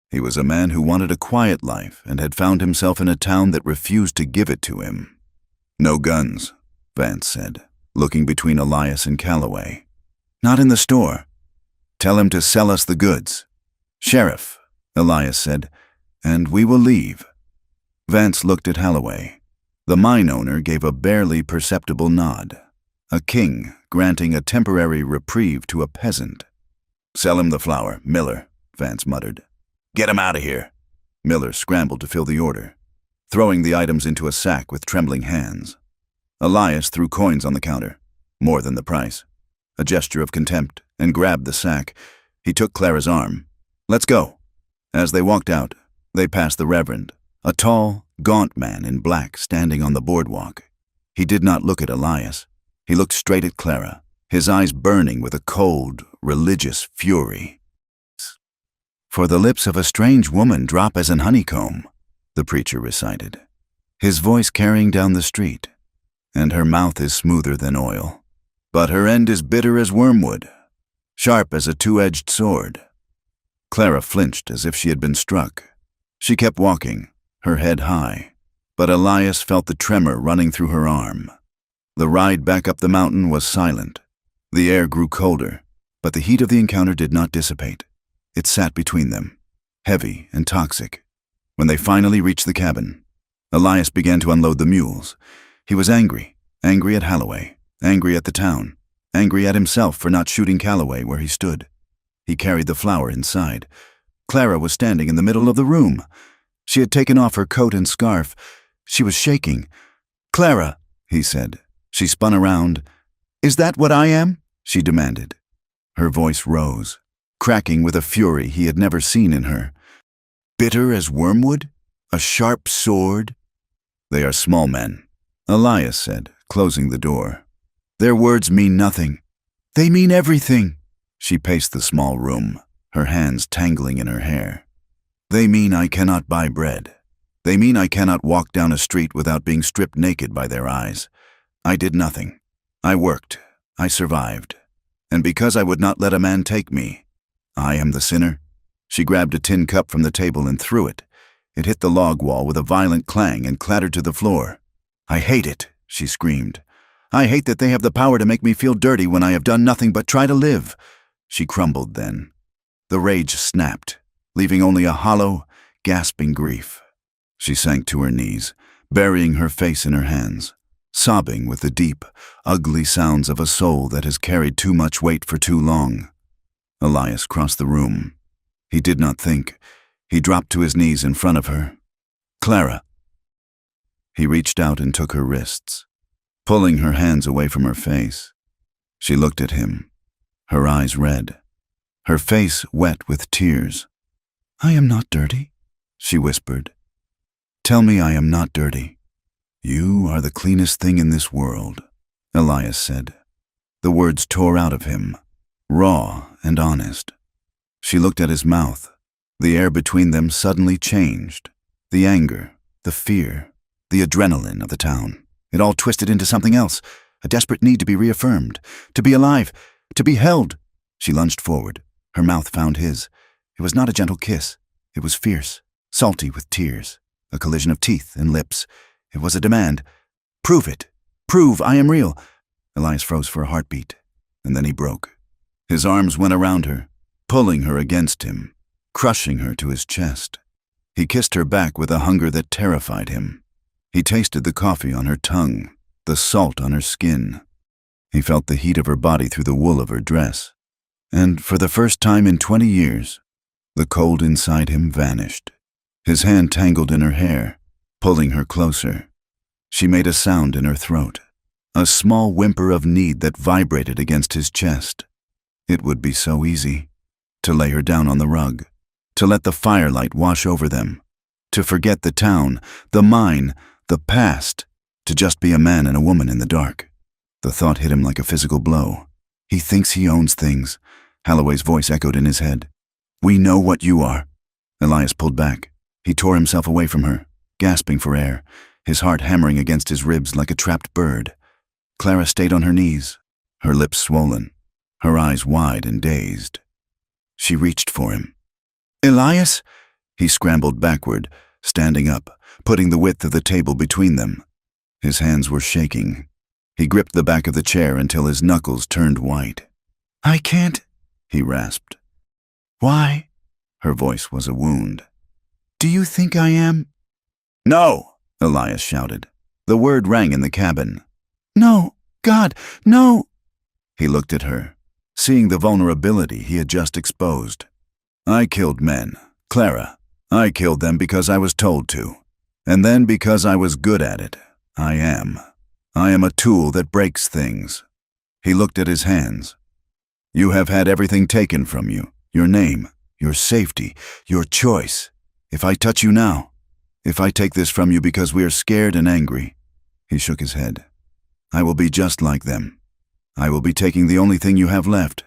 He was a man who wanted a quiet life and had found himself in a town that refused to give it to him. No guns, Vance said, looking between Elias and Calloway. Not in the store. Tell him to sell us the goods. Sheriff, Elias said, and we will leave. Vance looked at Holloway. The mine owner gave a barely perceptible nod. A king granting a temporary reprieve to a peasant. Sell him the flour, Miller, Vance muttered. Get him out of here. Miller scrambled to fill the order, throwing the items into a sack with trembling hands. Elias threw coins on the counter, more than the price. A gesture of contempt, and grabbed the sack. He took Clara's arm. Let's go. As they walked out, they passed the Reverend, a tall, gaunt man in black standing on the boardwalk. He did not look at Elias. He looked straight at Clara, his eyes burning with a cold, religious fury. For the lips of a strange woman drop as an honeycomb, the preacher recited, his voice carrying down the street, and her mouth is smoother than oil. But her end is bitter as wormwood, sharp as a two-edged sword. Clara flinched as if she had been struck. She kept walking, her head high, but Elias felt the tremor running through her arm. The ride back up the mountain was silent. The air grew colder, but the heat of the encounter did not dissipate. It sat between them, heavy and toxic. When they finally reached the cabin, Elias began to unload the mules. He was angry at Holloway, angry at the town, angry at himself for not shooting Calloway where he stood. He carried the flour inside. Clara was standing in the middle of the room. She had taken off her coat and scarf. She was shaking. Clara, he said. She spun around. Is that what I am? She demanded. Her voice rose, cracking with a fury he had never seen in her. Bitter as wormwood? A sharp sword? They are small men, Elias said, closing the door. Their words mean nothing. They mean everything. She paced the small room, her hands tangling in her hair. They mean I cannot buy bread. They mean I cannot walk down a street without being stripped naked by their eyes. I did nothing. I worked. I survived. And because I would not let a man take me, I am the sinner." She grabbed a tin cup from the table and threw it. It hit the log wall with a violent clang and clattered to the floor. "I hate it," she screamed. "I hate that they have the power to make me feel dirty when I have done nothing but try to live." She crumbled then. The rage snapped, leaving only a hollow, gasping grief. She sank to her knees, burying her face in her hands, sobbing with the deep, ugly sounds of a soul that has carried too much weight for too long. Elias crossed the room. He did not think. He dropped to his knees in front of her. "Clara." He reached out and took her wrists, pulling her hands away from her face. She looked at him, her eyes red, her face wet with tears. "I am not dirty," she whispered. "Tell me I am not dirty." "You are the cleanest thing in this world," Elias said. The words tore out of him, raw and honest. She looked at his mouth. The air between them suddenly changed. The anger, the fear, the adrenaline of the town. It all twisted into something else, a desperate need to be reaffirmed, to be alive, to be held. She lunged forward. Her mouth found his. It was not a gentle kiss. It was fierce, salty with tears, a collision of teeth and lips. It was a demand. "Prove it. Prove I am real." Elias froze for a heartbeat, and then he broke. His arms went around her, pulling her against him, crushing her to his chest. He kissed her back with a hunger that terrified him. He tasted the coffee on her tongue, the salt on her skin. He felt the heat of her body through the wool of her dress. And for the first time in 20 years, the cold inside him vanished. His hand tangled in her hair, pulling her closer. She made a sound in her throat, a small whimper of need that vibrated against his chest. It would be so easy to lay her down on the rug, to let the firelight wash over them, to forget the town, the mine, the past, to just be a man and a woman in the dark. The thought hit him like a physical blow. "He thinks he owns things," Holloway's voice echoed in his head. "We know what you are." Elias pulled back. He tore himself away from her, gasping for air, his heart hammering against his ribs like a trapped bird. Clara stayed on her knees, her lips swollen, her eyes wide and dazed. She reached for him. "Elias?" He scrambled backward, standing up, putting the width of the table between them. His hands were shaking. He gripped the back of the chair until his knuckles turned white. "I can't," he rasped. "Why?" Her voice was a wound. "Do you think I am?" "No!" Elias shouted. The word rang in the cabin. "No! God, no!" He looked at her, seeing the vulnerability he had just exposed. "I killed men, Clara. I killed them because I was told to. And then because I was good at it. I am a tool that breaks things." He looked at his hands. "You have had everything taken from you, your name, your safety, your choice. If I touch you now, if I take this from you because we are scared and angry," he shook his head, "I will be just like them. I will be taking the only thing you have left."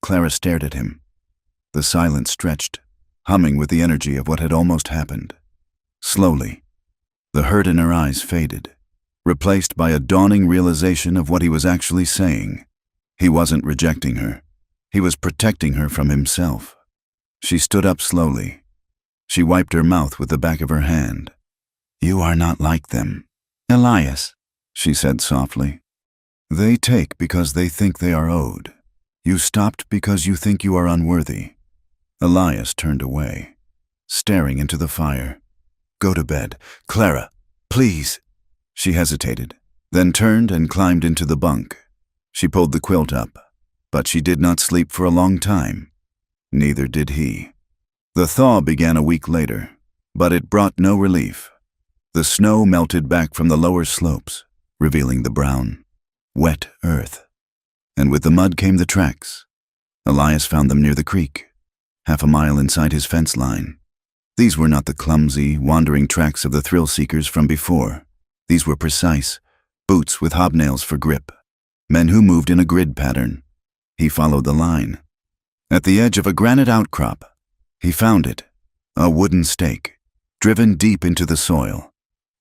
Clara stared at him. The silence stretched, humming with the energy of what had almost happened. Slowly, the hurt in her eyes faded, replaced by a dawning realization of what he was actually saying. He wasn't rejecting her. He was protecting her from himself. She stood up slowly. She wiped her mouth with the back of her hand. "You are not like them, Elias," she said softly. "They take because they think they are owed. You stopped because you think you are unworthy." Elias turned away, staring into the fire. "Go to bed, Clara, please." She hesitated, then turned and climbed into the bunk. She pulled the quilt up, but she did not sleep for a long time. Neither did he. The thaw began a week later, but it brought no relief. The snow melted back from the lower slopes, revealing the brown, wet earth. And with the mud came the tracks. Elias found them near the creek, half a mile inside his fence line. These were not the clumsy, wandering tracks of the thrill-seekers from before. These were precise, boots with hobnails for grip, men who moved in a grid pattern. He followed the line. At the edge of a granite outcrop, he found it, a wooden stake. driven deep into the soil.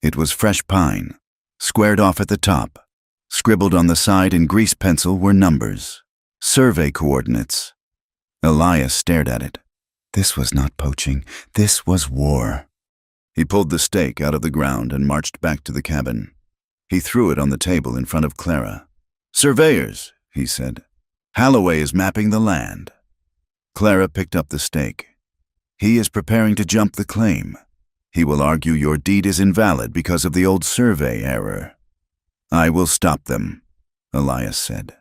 It was fresh pine, squared off at the top. Scribbled on the side in grease pencil were numbers. Survey coordinates. Elias stared at it. This was not poaching. This was war. He pulled the stake out of the ground and marched back to the cabin. He threw it on the table in front of Clara. "Surveyors," he said. "Holloway is mapping the land." Clara picked up the stake. "He is preparing to jump the claim. He will argue your deed is invalid because of the old survey error." "I will stop them," Elias said.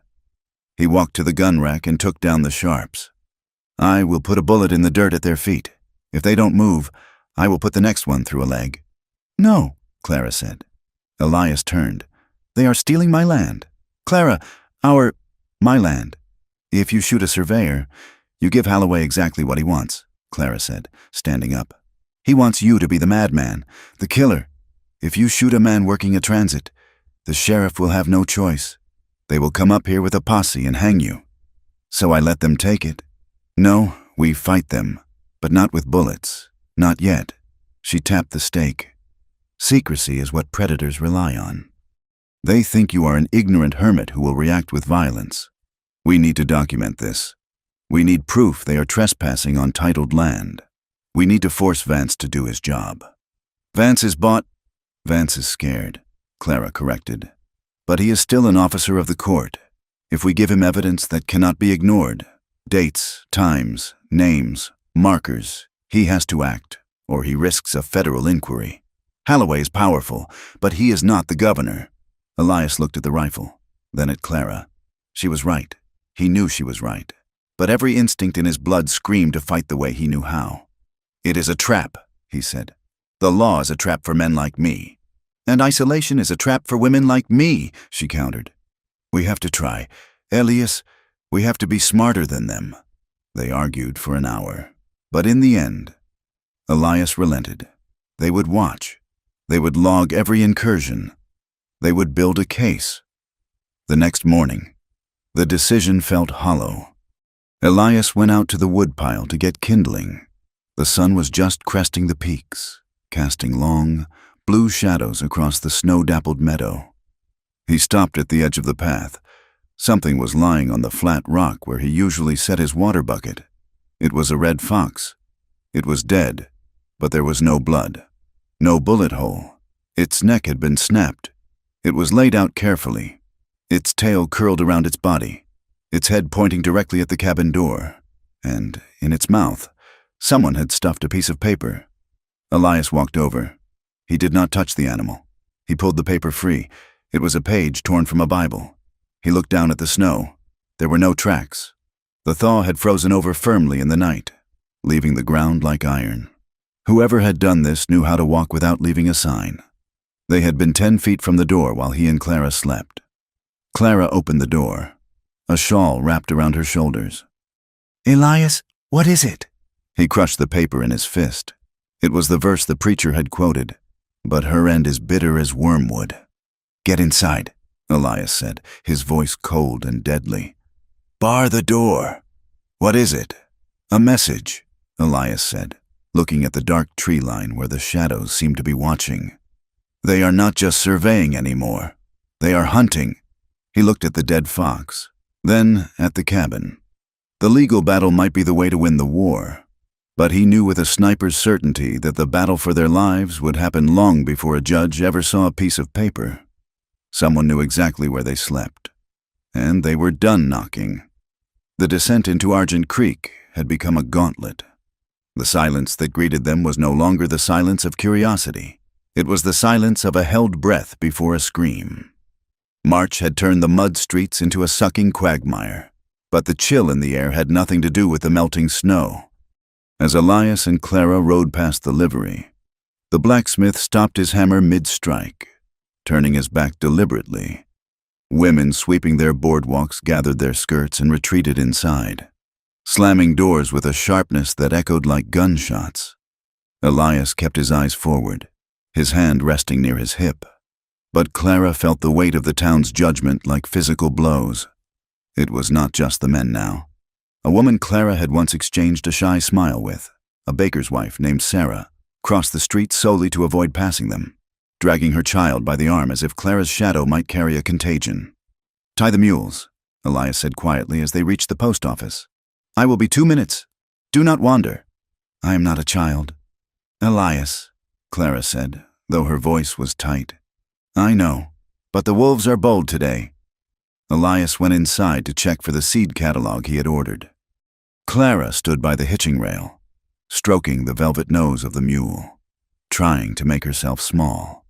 He walked to the gun rack and took down the sharps. "I will put a bullet in the dirt at their feet. If they don't move, I will put the next one through a leg." "No," Clara said. Elias turned. "They are stealing my land. Clara, my land. If you shoot a surveyor, you give Holloway exactly what he wants," Clara said, standing up. "He wants you to be the madman, the killer. If you shoot a man working a transit, the sheriff will have no choice. They will come up here with a posse and hang you. So I let them take it. No, we fight them, but not with bullets. Not yet." She tapped the stake. "Secrecy is what predators rely on. They think you are an ignorant hermit who will react with violence. We need to document this. We need proof they are trespassing on titled land. We need to force Vance to do his job." "Vance is scared," Clara corrected. "But he is still an officer of the court. If we give him evidence that cannot be ignored, dates, times, names, markers, he has to act, or he risks a federal inquiry. Holloway is powerful, but he is not the governor." Elias looked at the rifle, then at Clara. She was right. He knew she was right. But every instinct in his blood screamed to fight the way he knew how. "It is a trap," he said. "The law is a trap for men like me. And isolation is a trap for women like me," she countered. "We have to try. Elias, we have to be smarter than them." They argued for an hour. But in the end, Elias relented. They would watch. They would log every incursion. They would build a case. The next morning, the decision felt hollow. Elias went out to the woodpile to get kindling. The sun was just cresting the peaks, casting long, blue shadows across the snow-dappled meadow. He stopped at the edge of the path. Something was lying on the flat rock where he usually set his water bucket. It was a red fox. It was dead, but there was no blood, no bullet hole. Its neck had been snapped. It was laid out carefully, its tail curled around its body, its head pointing directly at the cabin door, and in its mouth, someone had stuffed a piece of paper. Elias walked over. He did not touch the animal. He pulled the paper free. It was a page torn from a Bible. He looked down at the snow. There were no tracks. The thaw had frozen over firmly in the night, leaving the ground like iron. Whoever had done this knew how to walk without leaving a sign. They had been 10 feet from the door while he and Clara slept. Clara opened the door, a shawl wrapped around her shoulders. "Elias, what is it?" He crushed the paper in his fist. It was the verse the preacher had quoted, "But her end is bitter as wormwood." "Get inside," Elias said, his voice cold and deadly. "Bar the door." "What is it?" "A message," Elias said, looking at the dark tree line where the shadows seemed to be watching. "They are not just surveying anymore. They are hunting." He looked at the dead fox, then at the cabin. The legal battle might be the way to win the war, but he knew with a sniper's certainty that the battle for their lives would happen long before a judge ever saw a piece of paper. Someone knew exactly where they slept, and they were done knocking. The descent into Argent Creek had become a gauntlet. The silence that greeted them was no longer the silence of curiosity. It was the silence of a held breath before a scream. March had turned the mud streets into a sucking quagmire, but the chill in the air had nothing to do with the melting snow. As Elias and Clara rode past the livery, the blacksmith stopped his hammer mid-strike, turning his back deliberately. Women sweeping their boardwalks gathered their skirts and retreated inside, slamming doors with a sharpness that echoed like gunshots. Elias kept his eyes forward, his hand resting near his hip. But Clara felt the weight of the town's judgment like physical blows. It was not just the men now. A woman Clara had once exchanged a shy smile with, a baker's wife named Sarah, crossed the street solely to avoid passing them, dragging her child by the arm as if Clara's shadow might carry a contagion. "Tie the mules," Elias said quietly as they reached the post office. "I will be 2 minutes. Do not wander." "I am not a child." "Elias," Clara said, though her voice was tight. "I know, but the wolves are bold today." Elias went inside to check for the seed catalog he had ordered. Clara stood by the hitching rail, stroking the velvet nose of the mule, trying to make herself small.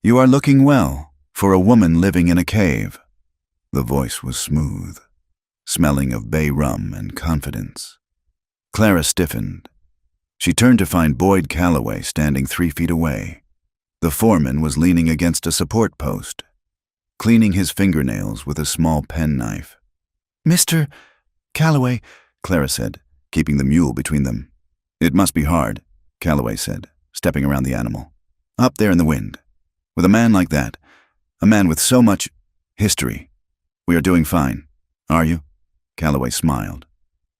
"You are looking well for a woman living in a cave." The voice was smooth, smelling of bay rum and confidence. Clara stiffened. She turned to find Boyd Calloway standing 3 feet away. The foreman was leaning against a support post, cleaning his fingernails with a small penknife. "Mr. Calloway," Clara said, keeping the mule between them. "It must be hard," Calloway said, stepping around the animal. "Up there in the wind. With a man like that, a man with so much history. We are doing fine. Are you?" Calloway smiled.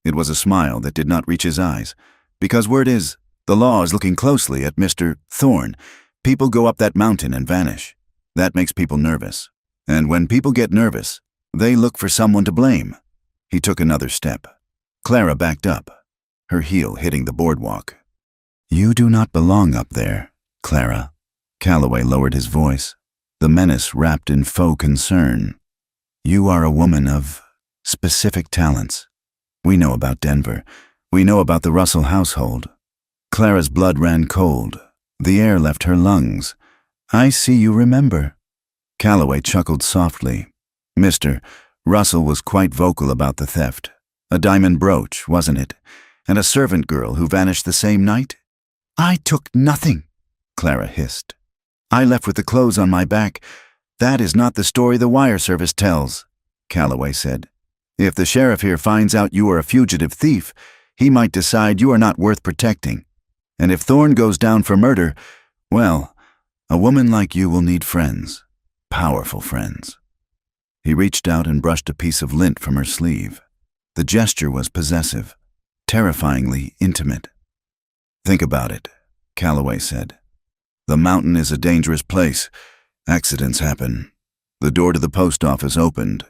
It was a smile that did not reach his eyes, because word is, the law is looking closely at Mr. Thorne. People go up that mountain and vanish. That makes people nervous. And when people get nervous, they look for someone to blame. He took another step. Clara backed up, her heel hitting the boardwalk. "You do not belong up there, Clara." Calloway lowered his voice, the menace wrapped in faux concern. "You are a woman of specific talents. We know about Denver. We know about the Russell household." Clara's blood ran cold. The air left her lungs. "I see you remember." Calloway chuckled softly. "Mr. Russell was quite vocal about the theft. A diamond brooch, wasn't it? And a servant girl who vanished the same night?" "I took nothing," Clara hissed. "I left with the clothes on my back. That is not the story the wire service tells," Calloway said. "If the sheriff here finds out you are a fugitive thief, he might decide you are not worth protecting. And if Thorne goes down for murder, well, a woman like you will need friends, powerful friends." He reached out and brushed a piece of lint from her sleeve. The gesture was possessive, terrifyingly intimate. "Think about it," Calloway said. "The mountain is a dangerous place. Accidents happen." The door to the post office opened.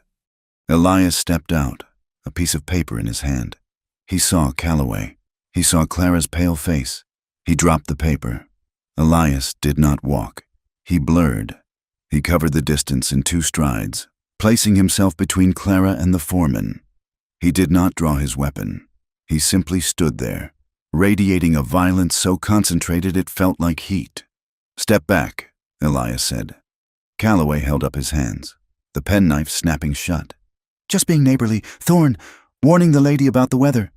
Elias stepped out, a piece of paper in his hand. He saw Calloway. He saw Clara's pale face. He dropped the paper. Elias did not walk. He blurred. He covered the distance in 2 strides, placing himself between Clara and the foreman. He did not draw his weapon. He simply stood there, radiating a violence so concentrated it felt like heat. "Step back," Elias said. Calloway held up his hands, the penknife snapping shut. "Just being neighborly. Thorne, warning the lady about the weather."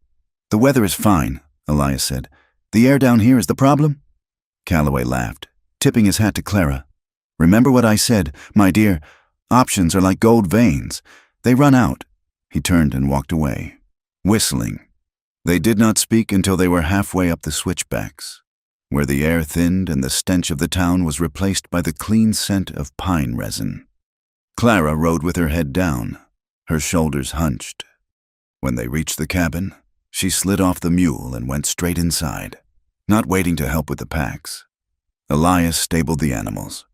"The weather is fine," Elias said. "The air down here is the problem?" Calloway laughed, tipping his hat to Clara. "Remember what I said, my dear. Options are like gold veins. They run out." He turned and walked away, whistling. They did not speak until they were halfway up the switchbacks, where the air thinned and the stench of the town was replaced by the clean scent of pine resin. Clara rode with her head down, her shoulders hunched. When they reached the cabin, she slid off the mule and went straight inside, not waiting to help with the packs. Elias stabled the animals,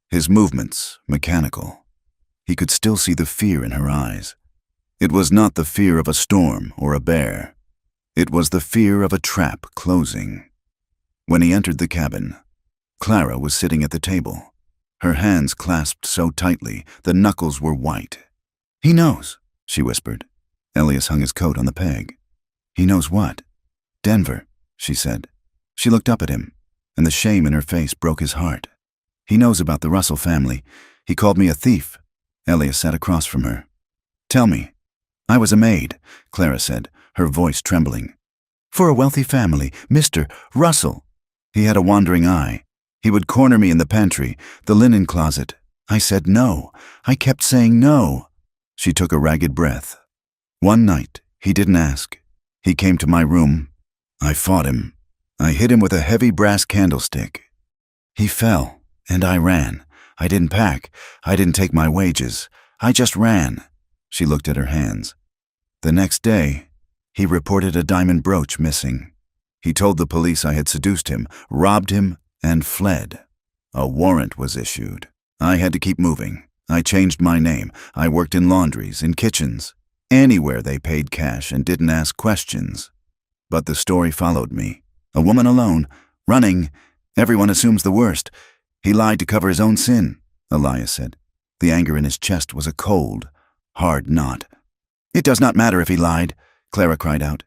his movements mechanical. He could still see the fear in her eyes. It was not the fear of a storm or a bear. It was the fear of a trap closing. When he entered the cabin, Clara was sitting at the table, her hands clasped so tightly the knuckles were white. "He knows," she whispered. Elias hung his coat on the peg. "He knows what?" "Denver," she said. She looked up at him, and the shame in her face broke his heart. "He knows about the Russell family. He called me a thief." Elias sat across from her. "Tell me." "I was a maid," Clara said, her voice trembling. "For a wealthy family, Mr. Russell." He had a wandering eye. He would corner me in the pantry, the linen closet. I said no. I kept saying no. She took a ragged breath. One night, he didn't ask. He came to my room. I fought him. I hit him with a heavy brass candlestick. He fell, and I ran. I didn't pack. I didn't take my wages. I just ran. She looked at her hands. The next day, he reported a diamond brooch missing. He told the police I had seduced him, robbed him, and fled. A warrant was issued. I had to keep moving. I changed my name. I worked in laundries, in kitchens, anywhere they paid cash and didn't ask questions. But the story followed me. A woman alone, running. Everyone assumes the worst. He lied to cover his own sin, Elias said. The anger in his chest was a cold, hard knot. It does not matter if he lied, Clara cried out.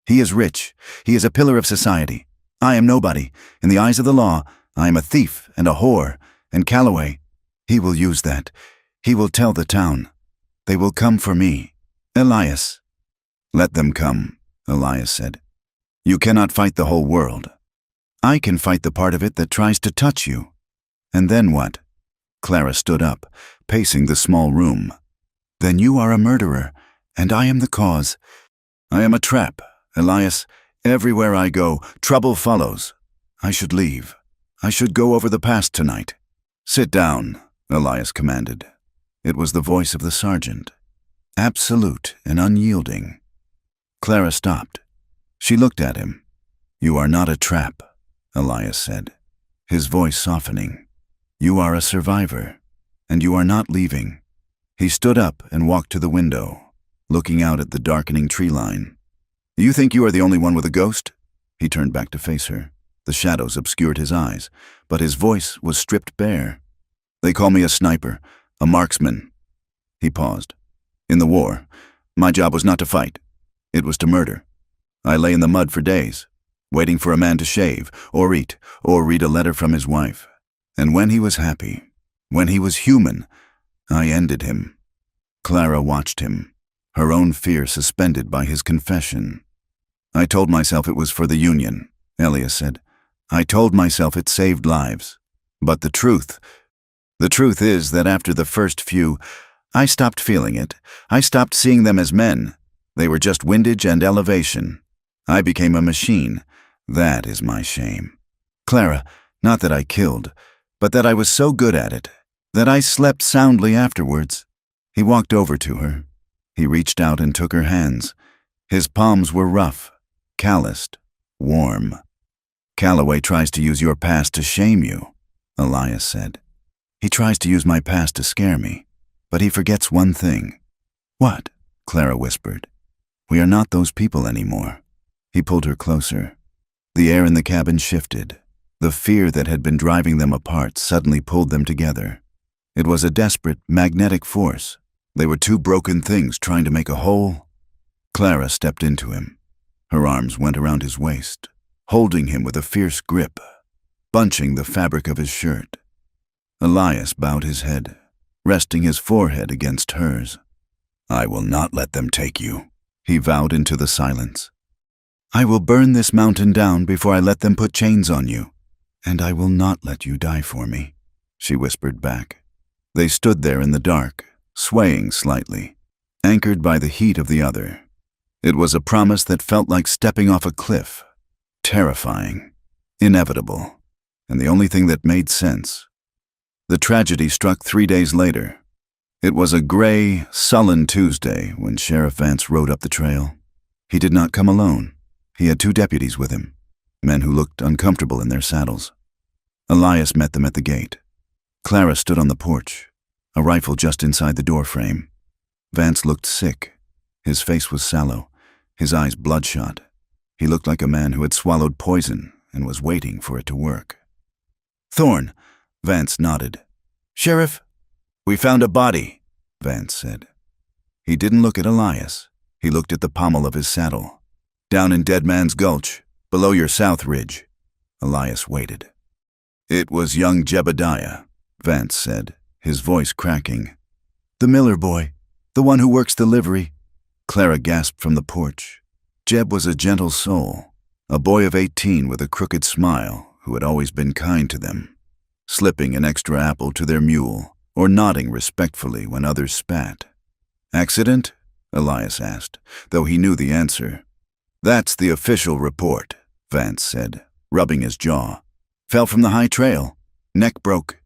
He is rich. He is a pillar of society. I am nobody. In the eyes of the law, I am a thief and a whore. And Calloway, he will use that. He will tell the town. They will come for me. Elias. Let them come, Elias said. You cannot fight the whole world. I can fight the part of it that tries to touch you. And then what? Clara stood up, pacing the small room. Then you are a murderer, and I am the cause. I am a trap, Elias. Everywhere I go, trouble follows. I should leave. I should go over the past tonight. Sit down, Elias commanded. It was the voice of the sergeant, absolute and unyielding. Clara stopped. She looked at him. You are not a trap, Elias said, his voice softening. You are a survivor, and you are not leaving. He stood up and walked to the window, looking out at the darkening tree line. You think you are the only one with a ghost? He turned back to face her. The shadows obscured his eyes, but his voice was stripped bare. They call me a sniper, a marksman. He paused. In the war, my job was not to fight. It was to murder. I lay in the mud for days, waiting for a man to shave, or eat, or read a letter from his wife. And when he was happy, when he was human, I ended him. Clara watched him, her own fear suspended by his confession. I told myself it was for the Union, Elias said. I told myself it saved lives. But the truth is that after the first few, I stopped feeling it. I stopped seeing them as men. They were just windage and elevation. I became a machine. That is my shame. Clara, not that I killed, but that I was so good at it, that I slept soundly afterwards. He walked over to her. He reached out and took her hands. His palms were rough, calloused, warm. Calloway tries to use your past to shame you, Elias said. He tries to use my past to scare me, but he forgets one thing. What? Clara whispered. We are not those people anymore. He pulled her closer. The air in the cabin shifted. The fear that had been driving them apart suddenly pulled them together. It was a desperate, magnetic force. They were two broken things trying to make a whole. Clara stepped into him. Her arms went around his waist, holding him with a fierce grip, bunching the fabric of his shirt. Elias bowed his head, resting his forehead against hers. I will not let them take you, he vowed into the silence. I will burn this mountain down before I let them put chains on you, and I will not let you die for me, she whispered back. They stood there in the dark, swaying slightly, anchored by the heat of the other. It was a promise that felt like stepping off a cliff, terrifying, inevitable, and the only thing that made sense. The tragedy struck 3 days later. It was a gray, sullen Tuesday when Sheriff Vance rode up the trail. He did not come alone. He had 2 deputies with him, men who looked uncomfortable in their saddles. Elias met them at the gate. Clara stood on the porch, a rifle just inside the door frame. Vance looked sick. His face was sallow, his eyes bloodshot. He looked like a man who had swallowed poison and was waiting for it to work. Thorne, Vance nodded. Sheriff, we found a body, Vance said. He didn't look at Elias. He looked at the pommel of his saddle. Down in Dead Man's Gulch, below your south ridge. Elias waited. It was young Jebediah, Vance said, his voice cracking. The Miller boy, the one who works the livery. Clara gasped from the porch. Jeb was a gentle soul, a boy of 18 with a crooked smile who had always been kind to them, slipping an extra apple to their mule or nodding respectfully when others spat. Accident? Elias asked, though he knew the answer. That's the official report, Vance said, rubbing his jaw. Fell from the high trail. Neck broke.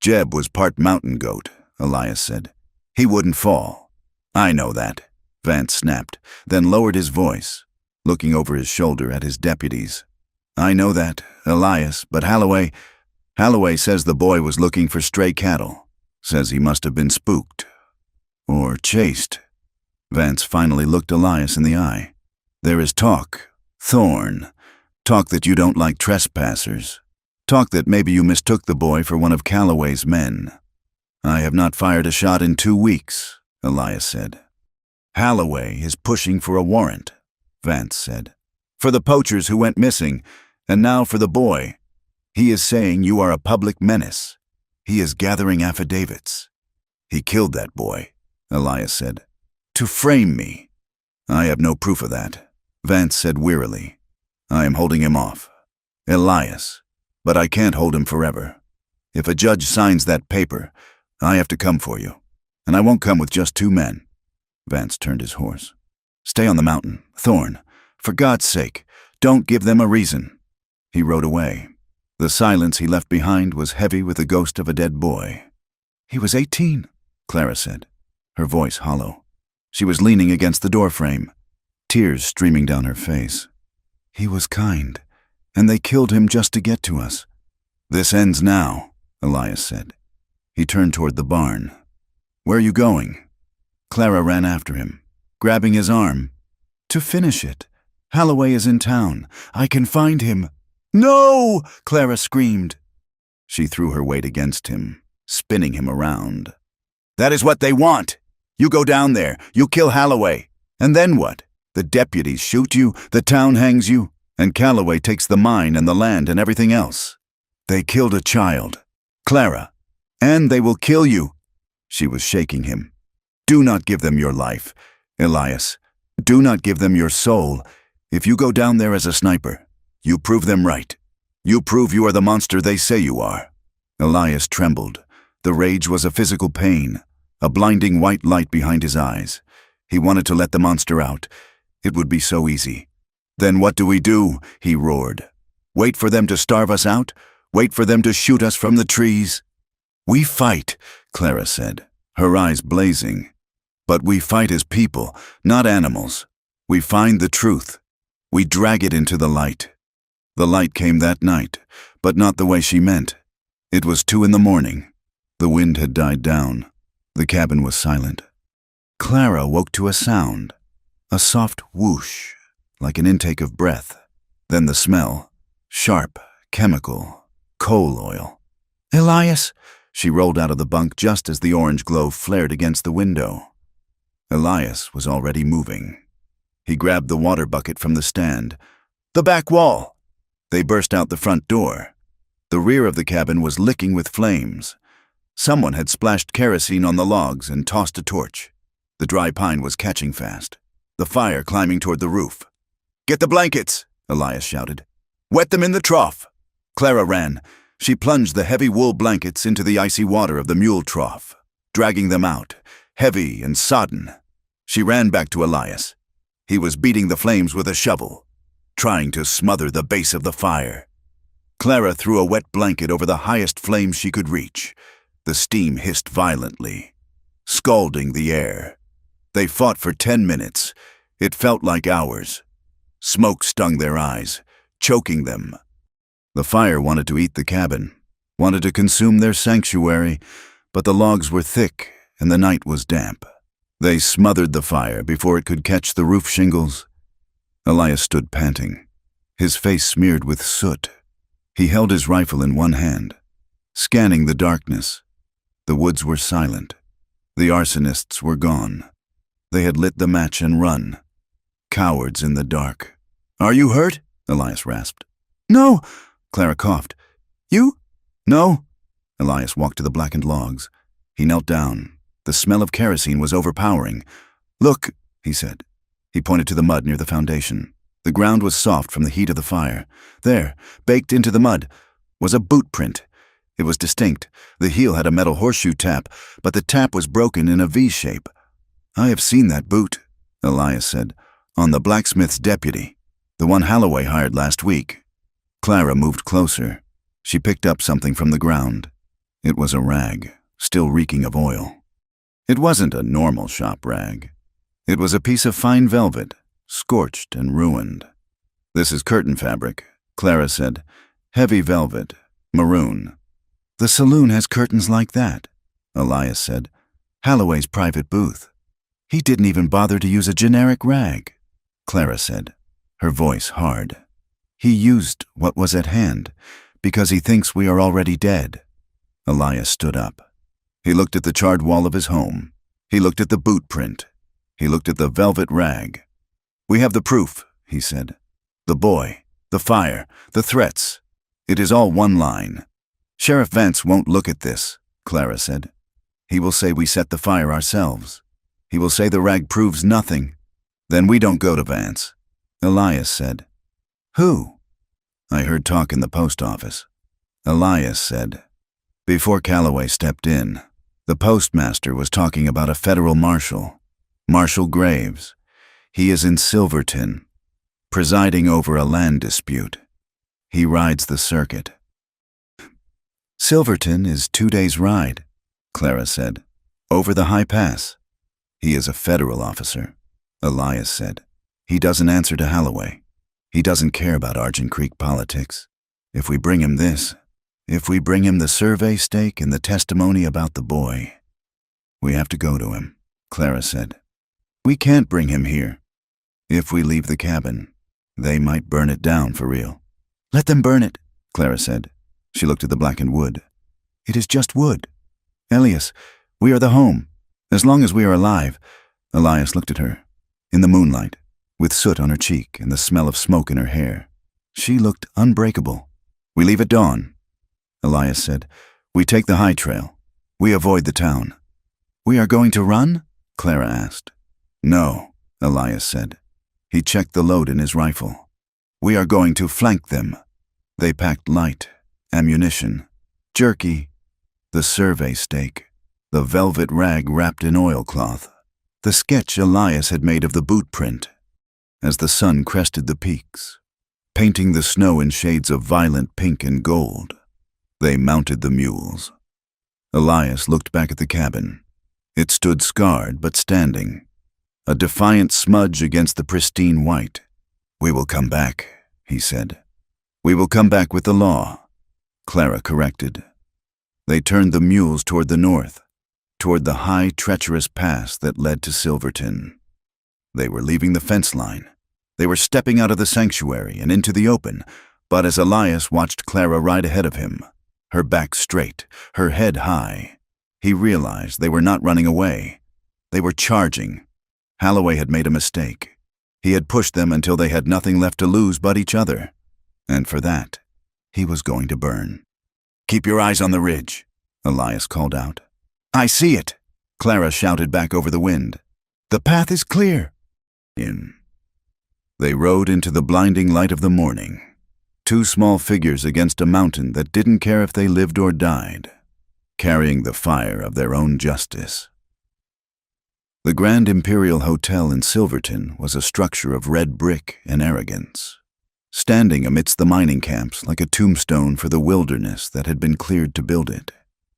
Jeb was part mountain goat, Elias said. He wouldn't fall. I know that, Vance snapped, then lowered his voice, looking over his shoulder at his deputies. I know that, Elias, but Holloway says the boy was looking for stray cattle. Says he must have been spooked. Or chased. Vance finally looked Elias in the eye. There is talk, Thorn. Talk that you don't like trespassers. Talk that maybe you mistook the boy for one of Calloway's men. I have not fired a shot in 2 weeks, Elias said. Holloway is pushing for a warrant, Vance said. For the poachers who went missing, and now for the boy. He is saying you are a public menace. He is gathering affidavits. He killed that boy, Elias said. To frame me. I have no proof of that, Vance said wearily. I am holding him off. Elias. But I can't hold him forever. If a judge signs that paper, I have to come for you. And I won't come with just 2 men. Vance turned his horse. Stay on the mountain, Thorn. For God's sake, don't give them a reason. He rode away. The silence he left behind was heavy with the ghost of a dead boy. He was 18, Clara said, her voice hollow. She was leaning against the doorframe, tears streaming down her face. He was kind, and they killed him just to get to us. This ends now, Elias said. He turned toward the barn. Where are you going? Clara ran after him, grabbing his arm. To finish it. Holloway is in town. I can find him. No! Clara screamed. She threw her weight against him, spinning him around. That is what they want. You go down there, you kill Holloway. And then what? The deputies shoot you, the town hangs you, and Calloway takes the mine and the land and everything else. They killed a child. Clara. And they will kill you. She was shaking him. Do not give them your life, Elias. Do not give them your soul. If you go down there as a sniper, you prove them right. You prove you are the monster they say you are. Elias trembled. The rage was a physical pain, a blinding white light behind his eyes. He wanted to let the monster out. It would be so easy. Then what do we do? He roared. Wait for them to starve us out? Wait for them to shoot us from the trees? We fight, Clara said, her eyes blazing. But we fight as people, not animals. We find the truth. We drag it into the light. The light came that night, but not the way she meant. It was 2 a.m. The wind had died down. The cabin was silent. Clara woke to a sound, a soft whoosh, like an intake of breath. Then the smell, sharp, chemical, coal oil. Elias! She rolled out of the bunk just as the orange glow flared against the window. Elias was already moving. He grabbed the water bucket from the stand. The back wall! They burst out the front door. The rear of the cabin was licking with flames. Someone had splashed kerosene on the logs and tossed a torch. The dry pine was catching fast, the fire climbing toward the roof. Get the blankets, Elias shouted. Wet them in the trough. Clara ran. She plunged the heavy wool blankets into the icy water of the mule trough, dragging them out, heavy and sodden. She ran back to Elias. He was beating the flames with a shovel, trying to smother the base of the fire. Clara threw a wet blanket over the highest flame she could reach. The steam hissed violently, scalding the air. They fought for 10 minutes. It felt like hours. Smoke stung their eyes, choking them. The fire wanted to eat the cabin, wanted to consume their sanctuary, but the logs were thick and the night was damp. They smothered the fire before it could catch the roof shingles. Elias stood panting, his face smeared with soot. He held his rifle in one hand, scanning the darkness. The woods were silent. The arsonists were gone. They had lit the match and run. Cowards in the dark. Are you hurt? Elias rasped. No, Clara coughed. You? No. Elias walked to the blackened logs. He knelt down. The smell of kerosene was overpowering. Look, he said. He pointed to the mud near the foundation. The ground was soft from the heat of the fire. There, baked into the mud, was a boot print. It was distinct. The heel had a metal horseshoe tap, but the tap was broken in a V shape. I have seen that boot, Elias said, on the blacksmith's deputy, the one Holloway hired last week. Clara moved closer. She picked up something from the ground. It was a rag, still reeking of oil. It wasn't a normal shop rag. It was a piece of fine velvet, scorched and ruined. This is curtain fabric, Clara said. Heavy velvet, maroon. The saloon has curtains like that, Elias said. Holloway's private booth. He didn't even bother to use a generic rag, Clara said, her voice hard. He used what was at hand, because he thinks we are already dead. Elias stood up. He looked at the charred wall of his home. He looked at the boot print. He looked at the velvet rag. We have the proof, he said. The boy, the fire, the threats. It is all one line. Sheriff Vance won't look at this, Clara said. He will say we set the fire ourselves. He will say the rag proves nothing. Then we don't go to Vance. Elias said. Who? I heard talk in the post office. Elias said. Before Calloway stepped in, the postmaster was talking about a federal marshal, Marshal Graves. He is in Silverton, presiding over a land dispute. He rides the circuit. Silverton is 2 days' ride, Clara said, over the high pass. He is a federal officer, Elias said. He doesn't answer to Holloway. He doesn't care about Argent Creek politics. If we bring him this, if we bring him the survey stake and the testimony about the boy, we have to go to him, Clara said. We can't bring him here. If we leave the cabin, they might burn it down for real. Let them burn it, Clara said. She looked at the blackened wood. It is just wood. Elias, we are the home. As long as we are alive. Elias looked at her. In the moonlight, with soot on her cheek and the smell of smoke in her hair, she looked unbreakable. We leave at dawn, Elias said. We take the high trail. We avoid the town. We are going to run? Clara asked. No, Elias said. He checked the load in his rifle. We are going to flank them. They packed light, ammunition, jerky, the survey stake, the velvet rag wrapped in oilcloth, the sketch Elias had made of the boot print. As the sun crested the peaks, painting the snow in shades of violent pink and gold, they mounted the mules. Elias looked back at the cabin. It stood scarred but standing, a defiant smudge against the pristine white. We will come back, he said. We will come back with the law, Clara corrected. They turned the mules toward the north, toward the high, treacherous pass that led to Silverton. They were leaving the fence line. They were stepping out of the sanctuary and into the open, but as Elias watched Clara ride ahead of him, her back straight, her head high, he realized they were not running away. They were charging. Holloway had made a mistake. He had pushed them until they had nothing left to lose but each other. And for that, he was going to burn. Keep your eyes on the ridge, Elias called out. I see it, Clara shouted back over the wind. The path is clear. They rode into the blinding light of the morning, two small figures against a mountain that didn't care if they lived or died, carrying the fire of their own justice. The Grand Imperial Hotel in Silverton was a structure of red brick and arrogance, standing amidst the mining camps like a tombstone for the wilderness that had been cleared to build it.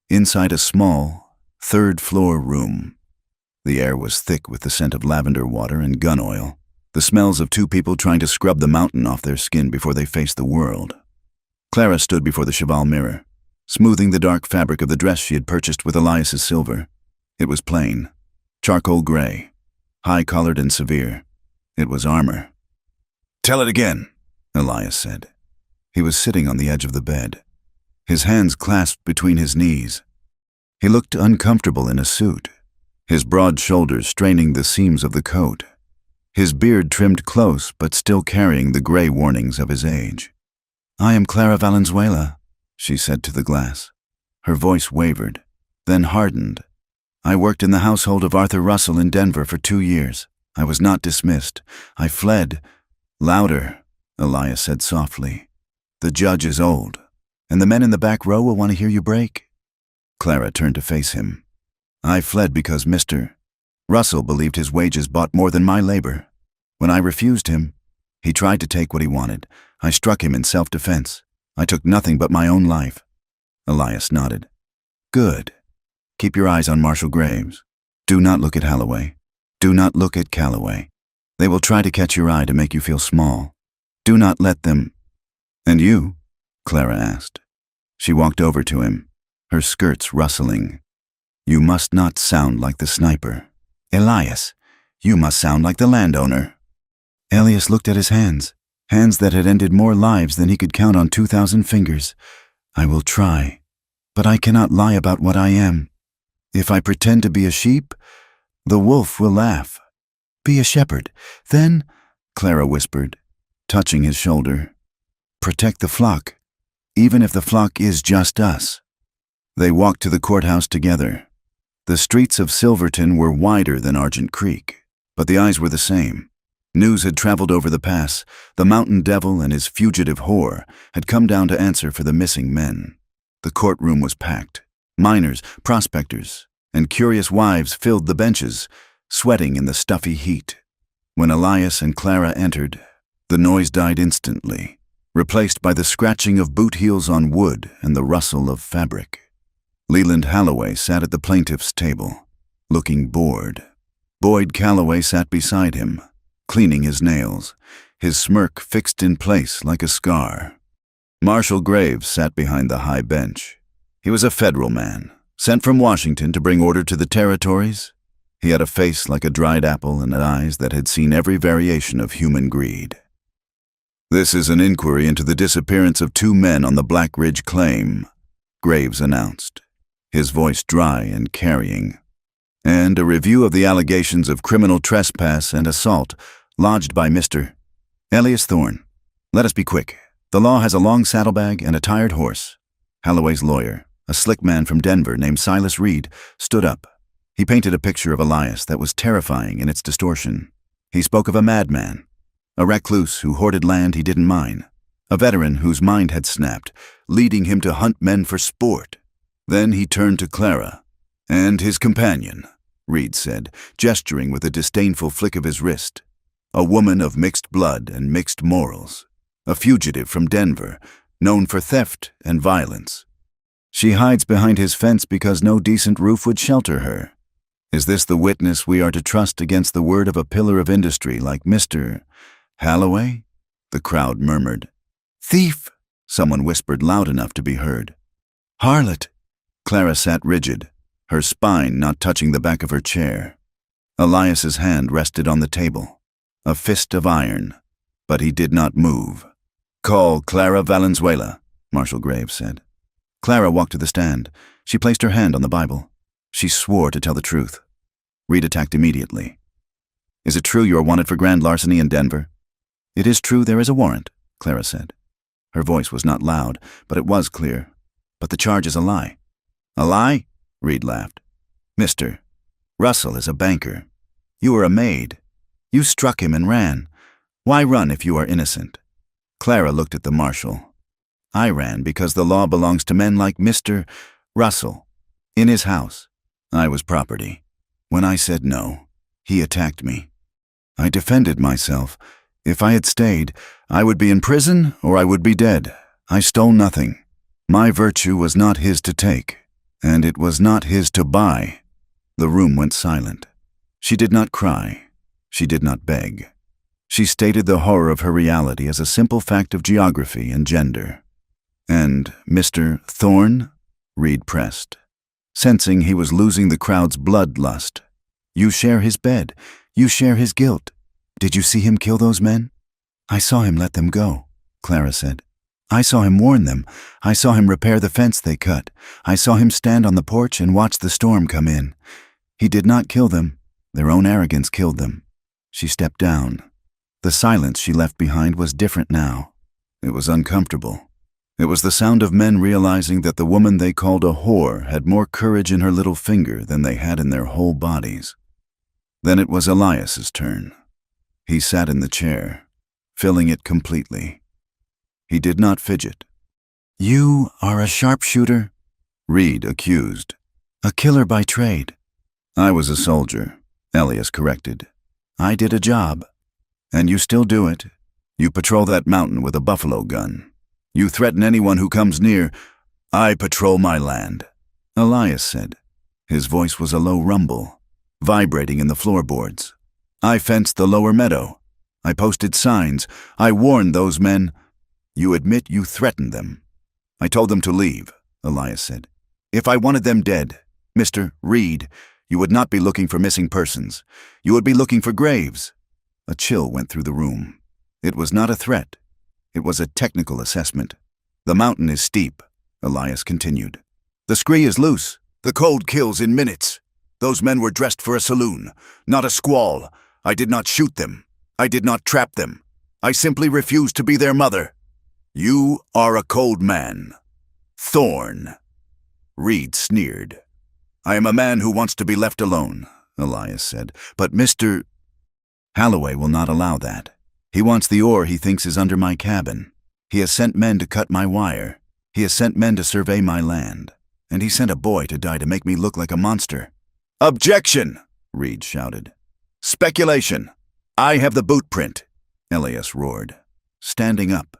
Inside a small, third-floor room, the air was thick with the scent of lavender water and gun oil, the smells of two people trying to scrub the mountain off their skin before they faced the world. Clara stood before the cheval mirror, smoothing the dark fabric of the dress she had purchased with Elias's silver. It was plain, charcoal gray, high-collared and severe. It was armor. Tell it again, Elias said. He was sitting on the edge of the bed, his hands clasped between his knees. He looked uncomfortable in a suit, his broad shoulders straining the seams of the coat, his beard trimmed close but still carrying the gray warnings of his age. I am Clara Valenzuela, she said to the glass. Her voice wavered, then hardened. I worked in the household of Arthur Russell in Denver for 2 years. I was not dismissed. I fled. Louder, Elias said softly. The judge is old, and the men in the back row will want to hear you break. Clara turned to face him. I fled because Mr. Russell believed his wages bought more than my labor. When I refused him, he tried to take what he wanted. I struck him in self-defense. I took nothing but my own life. Elias nodded. Good. Keep your eyes on Marshal Graves. Do not look at Holloway. Do not look at Calloway. They will try to catch your eye to make you feel small. Do not let them. "And you?" Clara asked. She walked over to him, her skirts rustling. "You must not sound like the sniper. Elias, you must sound like the landowner." Elias looked at his hands that had ended more lives than he could count on 2,000 fingers. "I will try, but I cannot lie about what I am. If I pretend to be a sheep, the wolf will laugh." "Be a shepherd, then," Clara whispered, touching his shoulder. "Protect the flock, even if the flock is just us." They walked to the courthouse together. The streets of Silverton were wider than Argent Creek, but the eyes were the same. News had traveled over the pass. The mountain devil and his fugitive whore had come down to answer for the missing men. The courtroom was packed. Miners, prospectors, and curious wives filled the benches, sweating in the stuffy heat. When Elias and Clara entered, the noise died instantly, replaced by the scratching of boot heels on wood and the rustle of fabric. Leland Holloway sat at the plaintiff's table, looking bored. Boyd Calloway sat beside him, cleaning his nails, his smirk fixed in place like a scar. Marshal Graves sat behind the high bench. He was a federal man, sent from Washington to bring order to the territories. He had a face like a dried apple and eyes that had seen every variation of human greed. "This is an inquiry into the disappearance of 2 men on the Black Ridge claim," Graves announced, his voice dry and carrying, "and a review of the allegations of criminal trespass and assault lodged by Mr. Elias Thorne. Let us be quick. The law has a long saddlebag and a tired horse." Holloway's lawyer, a slick man from Denver named Silas Reed, stood up. He painted a picture of Elias that was terrifying in its distortion. He spoke of a madman, a recluse who hoarded land he didn't mine, a veteran whose mind had snapped, leading him to hunt men for sport. Then he turned to Clara. "And his companion," Reed said, gesturing with a disdainful flick of his wrist. "A woman of mixed blood and mixed morals. A fugitive from Denver, known for theft and violence. She hides behind his fence because no decent roof would shelter her. Is this the witness we are to trust against the word of a pillar of industry like Mr. Holloway?" The crowd murmured. "Thief!" someone whispered loud enough to be heard. "Harlot!" Clara sat rigid, her spine not touching the back of her chair. Elias's hand rested on the table, a fist of iron, but he did not move. "Call Clara Valenzuela," Marshal Graves said. Clara walked to the stand. She placed her hand on the Bible. She swore to tell the truth. Reed attacked immediately. "Is it true you are wanted for grand larceny in Denver?" "It is true there is a warrant," Clara said. Her voice was not loud, but it was clear. "But the charge is a lie." "A lie?" Reed laughed. "Mr. Russell is a banker. You are a maid. You struck him and ran. Why run if you are innocent?" Clara looked at the marshal. "I ran because the law belongs to men like Mr. Russell. In his house, I was property. When I said no, he attacked me. I defended myself. If I had stayed, I would be in prison or I would be dead. I stole nothing. My virtue was not his to take, and it was not his to buy." The room went silent. She did not cry. She did not beg. She stated the horror of her reality as a simple fact of geography and gender. "And Mr. Thorne?" Reed pressed, sensing he was losing the crowd's bloodlust. "You share his bed. You share his guilt. Did you see him kill those men?" "I saw him let them go," Clara said. "I saw him warn them. I saw him repair the fence they cut. I saw him stand on the porch and watch the storm come in. He did not kill them. Their own arrogance killed them." She stepped down. The silence she left behind was different now. It was uncomfortable. It was the sound of men realizing that the woman they called a whore had more courage in her little finger than they had in their whole bodies. Then it was Elias's turn. He sat in the chair, filling it completely. He did not fidget. "You are a sharpshooter?" Reed accused. "A killer by trade." "I was a soldier," Elias corrected. "I did a job." "And you still do it. You patrol that mountain with a buffalo gun. You threaten anyone who comes near. I patrol my land," Elias said. His voice was a low rumble, vibrating in the floorboards. "I fenced the lower meadow. I posted signs. I warned those men." You admit you threatened them. I told them to leave, Elias said. If I wanted them dead, Mr. Reed, you would not be looking for missing persons. You would be looking for graves. A chill went through the room. It was not a threat. It was a technical assessment. The mountain is steep, Elias continued. The scree is loose. The cold kills in minutes. Those men were dressed for a saloon, not a squall. I did not shoot them. I did not trap them. I simply refused to be their mother. You are a cold man. Thorn. Reed sneered. I am a man who wants to be left alone, Elias said, but Mr. Holloway will not allow that. He wants the ore he thinks is under my cabin. He has sent men to cut my wire. He has sent men to survey my land. And he sent a boy to die to make me look like a monster. Objection! Reed shouted. Speculation! I have the boot print, Elias roared. Standing up,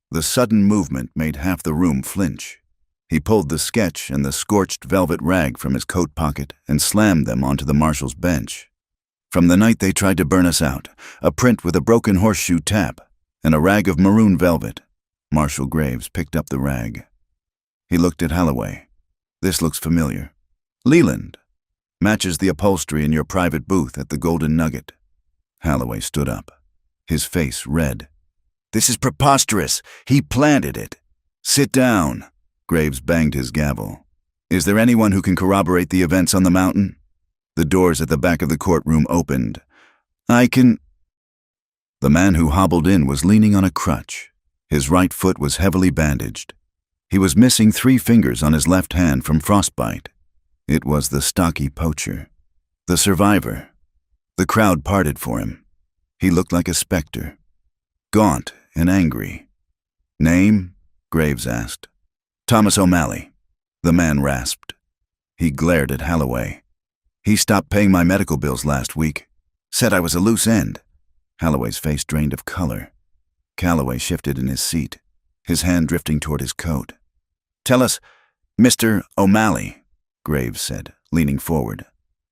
the sudden movement made half the room flinch. He pulled the sketch and the scorched velvet rag from his coat pocket and slammed them onto the marshal's bench. From the night they tried to burn us out, a print with a broken horseshoe tap and a rag of maroon velvet. Marshal Graves picked up the rag. He looked at Holloway. This looks familiar. Leland. Matches the upholstery in your private booth at the Golden Nugget. Holloway stood up, his face red. This is preposterous. He planted it. Sit down. Graves banged his gavel. Is there anyone who can corroborate the events on the mountain? The doors at the back of the courtroom opened. I can... The man who hobbled in was leaning on a crutch. His right foot was heavily bandaged. He was missing 3 fingers on his left hand from frostbite. It was the stocky poacher. The survivor. The crowd parted for him. He looked like a specter. Gaunt and angry. Name? Graves asked. Thomas O'Malley. The man rasped. He glared at Holloway. He stopped paying my medical bills last week. Said I was a loose end. Holloway's face drained of color. Calloway shifted in his seat, his hand drifting toward his coat. Tell us, Mr. O'Malley, Graves said, leaning forward.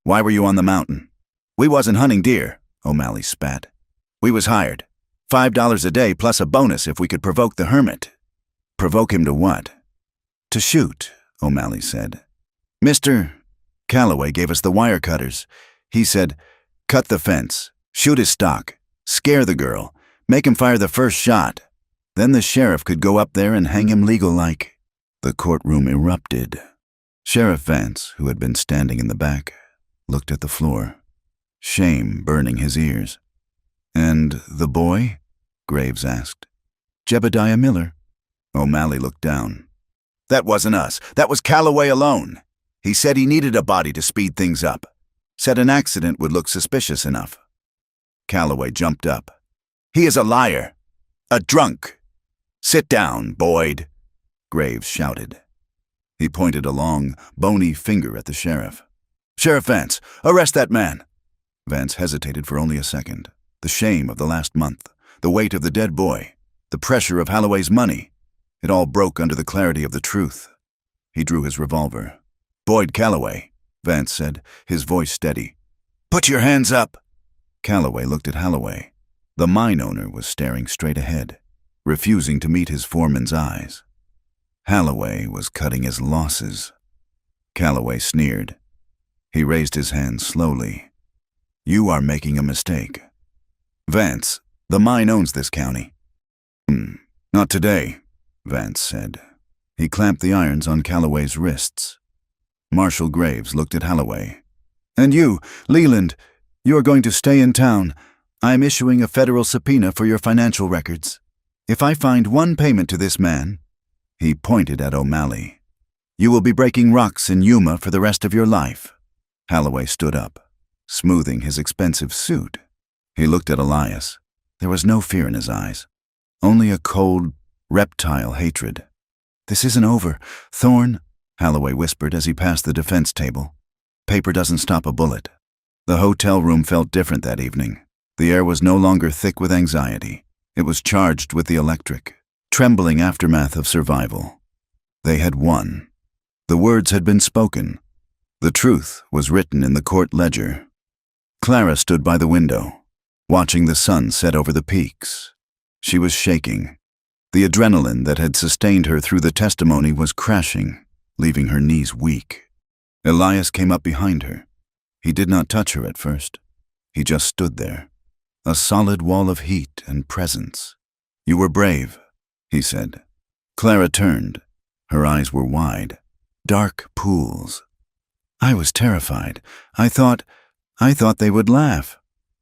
Why were you on the mountain? We wasn't hunting deer, O'Malley spat. We was hired. $5 a day plus a bonus if we could provoke the hermit. Provoke him to what? To shoot, O'Malley said. Mr. Calloway gave us the wire cutters. He said, cut the fence, shoot his stock, scare the girl, make him fire the first shot. Then the sheriff could go up there and hang him legal-like. The courtroom erupted. Sheriff Vance, who had been standing in the back, looked at the floor, shame burning his ears. And the boy? Graves asked. Jebediah Miller. O'Malley looked down. That wasn't us. That was Calloway alone. He said he needed a body to speed things up. Said an accident would look suspicious enough. Calloway jumped up. He is a liar. A drunk. Sit down, Boyd, Graves shouted. He pointed a long, bony finger at the sheriff. Sheriff Vance, arrest that man. Vance hesitated for only a second. The shame of the last month, the weight of the dead boy, the pressure of Holloway's money. It all broke under the clarity of the truth. He drew his revolver. Boyd Calloway, Vance said, his voice steady. Put your hands up. Calloway looked at Holloway. The mine owner was staring straight ahead, refusing to meet his foreman's eyes. Holloway was cutting his losses. Calloway sneered. He raised his hand slowly. You are making a mistake. Vance, the mine owns this county. Not today, Vance said. He clamped the irons on Calloway's wrists. Marshal Graves looked at Holloway. And you, Leland, you are going to stay in town. I am issuing a federal subpoena for your financial records. If I find one payment to this man, he pointed at O'Malley, you will be breaking rocks in Yuma for the rest of your life. Holloway stood up, smoothing his expensive suit. He looked at Elias. There was no fear in his eyes, only a cold, reptile hatred. This isn't over, Thorn, Holloway whispered as he passed the defense table. Paper doesn't stop a bullet. The hotel room felt different that evening. The air was no longer thick with anxiety. It was charged with the electric, trembling aftermath of survival. They had won. The words had been spoken. The truth was written in the court ledger. Clara stood by the window, watching the sun set over the peaks. She was shaking. The adrenaline that had sustained her through the testimony was crashing, leaving her knees weak. Elias came up behind her. He did not touch her at first. He just stood there, a solid wall of heat and presence. "You were brave," he said. Clara turned. Her eyes were wide, dark pools. "I was terrified. I thought they would laugh."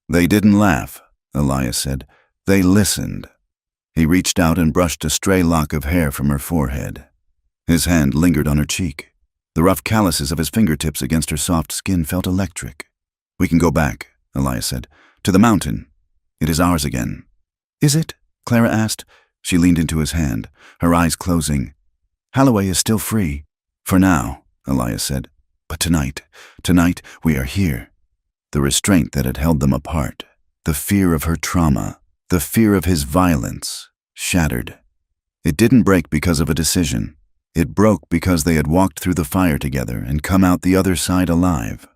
"They didn't laugh," Elias said. "They listened." He reached out and brushed a stray lock of hair from her forehead. His hand lingered on her cheek. The rough calluses of his fingertips against her soft skin felt electric. "We can go back," Elias said. "To the mountain. It is ours again." "Is it?" Clara asked. She leaned into his hand, her eyes closing. "Holloway is still free." "For now," Elias said. "But tonight we are here." The restraint that had held them apart, the fear of her trauma, the fear of his violence, shattered. It didn't break because of a decision. It broke because they had walked through the fire together and come out the other side alive.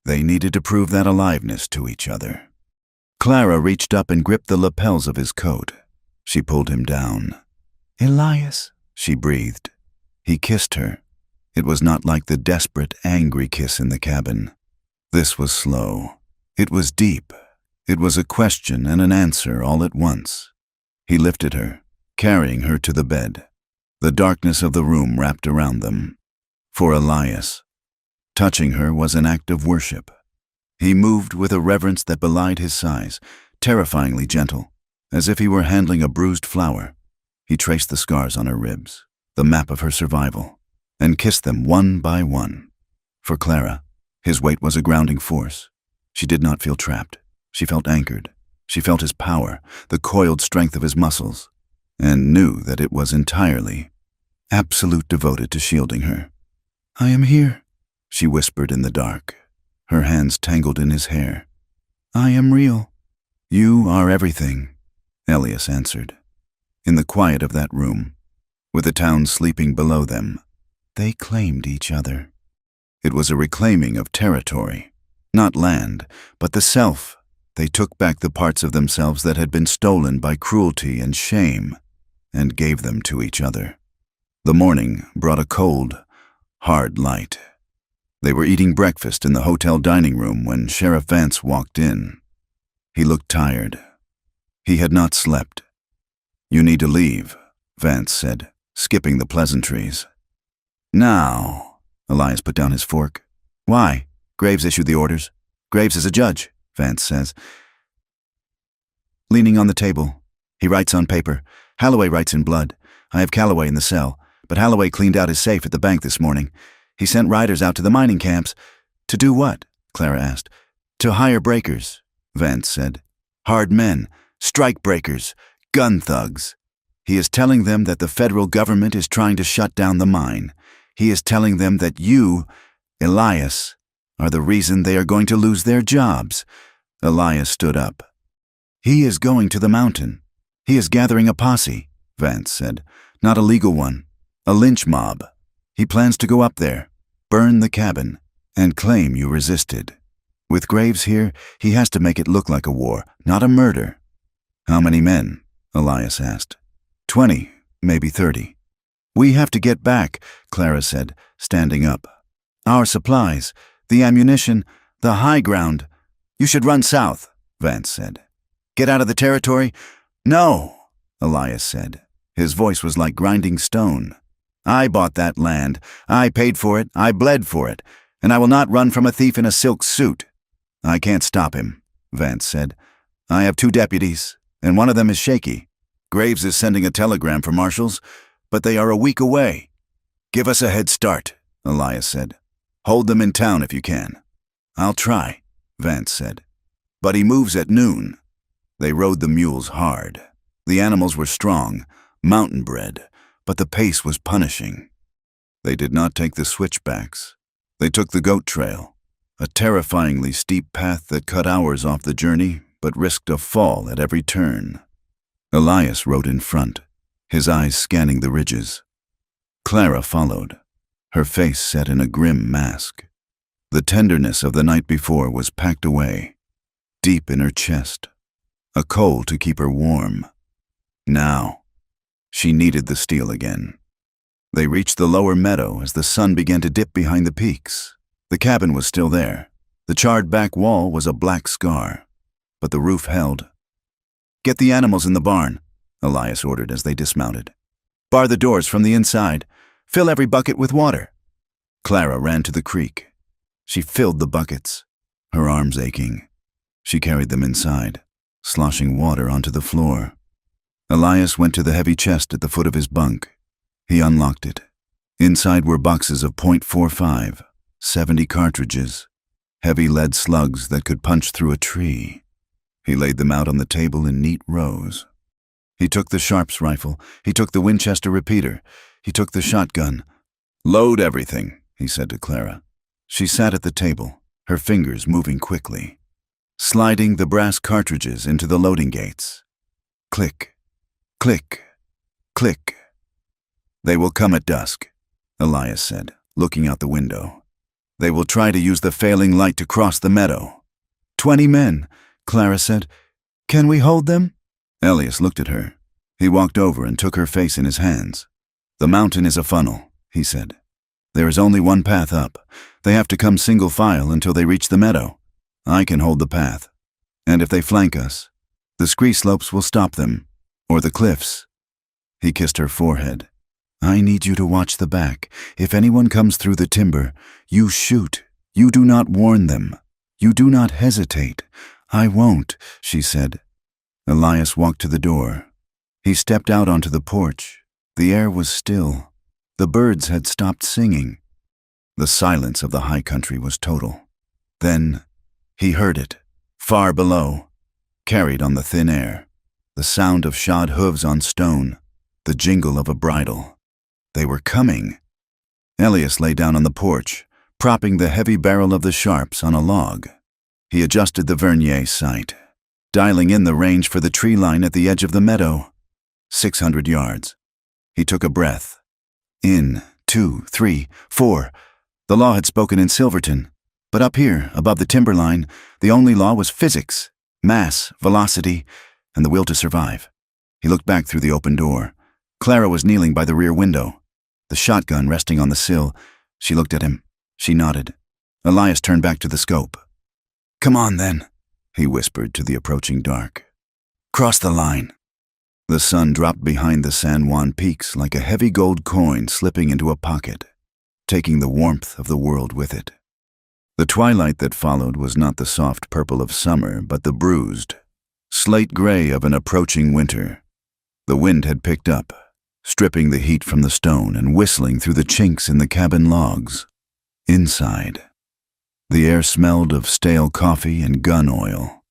They needed to prove that aliveness to each other. Clara reached up and gripped the lapels of his coat. She pulled him down. "Elias," she breathed. He kissed her. It was not like the desperate, angry kiss in the cabin. This was slow. It was deep. It was a question and an answer all at once. He lifted her, carrying her to the bed. The darkness of the room wrapped around them. For Elias, touching her was an act of worship. He moved with a reverence that belied his size, terrifyingly gentle, as if he were handling a bruised flower. He traced the scars on her ribs, the map of her survival, and kissed them one by one. For Clara, his weight was a grounding force. She did not feel trapped. She felt anchored. She felt his power, the coiled strength of his muscles, and knew that it was entirely, absolute devoted to shielding her. "I am here," she whispered in the dark, her hands tangled in his hair. "I am real." "You are everything," Elias answered. In the quiet of that room, with the town sleeping below them, they claimed each other. It was a reclaiming of territory, not land, but the self. They took back the parts of themselves that had been stolen by cruelty and shame, and gave them to each other. The morning brought a cold, hard light. They were eating breakfast in the hotel dining room when Sheriff Vance walked in. He looked tired. He had not slept. "You need to leave," Vance said, skipping the pleasantries. "Now," Elias put down his fork. "Why? Graves issued the orders. Graves is a judge, Vance says." Leaning on the table, he writes on paper. "Holloway writes in blood. I have Calloway in the cell, but Holloway cleaned out his safe at the bank this morning. He sent riders out to the mining camps." "To do what?" Clara asked. "To hire breakers," Vance said. "Hard men, strike breakers, gun thugs. He is telling them that the federal government is trying to shut down the mine. He is telling them that you, Elias, are the reason they are going to lose their jobs." Elias stood up. "He is going to the mountain. He is gathering a posse," Vance said. "Not a legal one. A lynch mob. He plans to go up there, burn the cabin, and claim you resisted. With Graves here, he has to make it look like a war, not a murder." "How many men?" Elias asked. 20, maybe 30. "We have to get back," Clara said, standing up. "Our supplies, the ammunition, the high ground." "You should run south," Vance said. "Get out of the territory?" "No," Elias said. His voice was like grinding stone. "I bought that land. I paid for it. I bled for it. And I will not run from a thief in a silk suit." "I can't stop him," Vance said. "I have 2 deputies, and one of them is shaky. Graves is sending a telegram for marshals, but they are a week away." "Give us a head start," Elias said. "Hold them in town if you can." "I'll try," Vance said. "But he moves at noon." They rode the mules hard. The animals were strong, mountain-bred, but the pace was punishing. They did not take the switchbacks. They took the goat trail, a terrifyingly steep path that cut hours off the journey but risked a fall at every turn. Elias rode in front, his eyes scanning the ridges. Clara followed, her face set in a grim mask. The tenderness of the night before was packed away, deep in her chest, a coal to keep her warm. Now, She needed the steel again. They reached the lower meadow as the sun began to dip behind the peaks. The cabin was still there. The charred back wall was a black scar, but the roof held. "Get the animals in the barn," Elias ordered as they dismounted. "Bar the doors from the inside. Fill every bucket with water." Clara ran to the creek. She filled the buckets, her arms aching. She carried them inside, sloshing water onto the floor. Elias went to the heavy chest at the foot of his bunk. He unlocked it. Inside were boxes of .45, 70 cartridges, heavy lead slugs that could punch through a tree. He laid them out on the table in neat rows. He took the Sharps rifle. He took the Winchester repeater. He took the shotgun. "Load everything," he said to Clara. She sat at the table, her fingers moving quickly, sliding the brass cartridges into the loading gates. Click, click, click. "They will come at dusk," Elias said, looking out the window. "They will try to use the failing light to cross the meadow." 20 men, Clara said. "Can we hold them?" Elias looked at her. He walked over and took her face in his hands. "The mountain is a funnel," he said. "There is only one path up. They have to come single file until they reach the meadow. I can hold the path. And if they flank us, the scree slopes will stop them, or the cliffs." He kissed her forehead. "I need you to watch the back. If anyone comes through the timber, you shoot. You do not warn them. You do not hesitate." "I won't," she said. Elias walked to the door. He stepped out onto the porch. The air was still. The birds had stopped singing. The silence of the high country was total. Then he heard it, far below, carried on the thin air, the sound of shod hooves on stone, the jingle of a bridle. They were coming. Elias lay down on the porch, propping the heavy barrel of the Sharps on a log. He adjusted the vernier sight, dialing in the range for the tree line at the edge of the meadow. 600 yards. He took a breath. In, 2, 3, 4. The law had spoken in Silverton, but up here, above the timberline, the only law was physics, mass, velocity, and the will to survive. He looked back through the open door. Clara was kneeling by the rear window, the shotgun resting on the sill. She looked at him. She nodded. Elias turned back to the scope. "Come on, then," he whispered to the approaching dark. "Cross the line." The sun dropped behind the San Juan peaks like a heavy gold coin slipping into a pocket, taking the warmth of the world with it. The twilight that followed was not the soft purple of summer, but the bruised, slate gray of an approaching winter. The wind had picked up, stripping the heat from the stone and whistling through the chinks in the cabin logs. Inside, the air smelled of stale coffee and gun oil.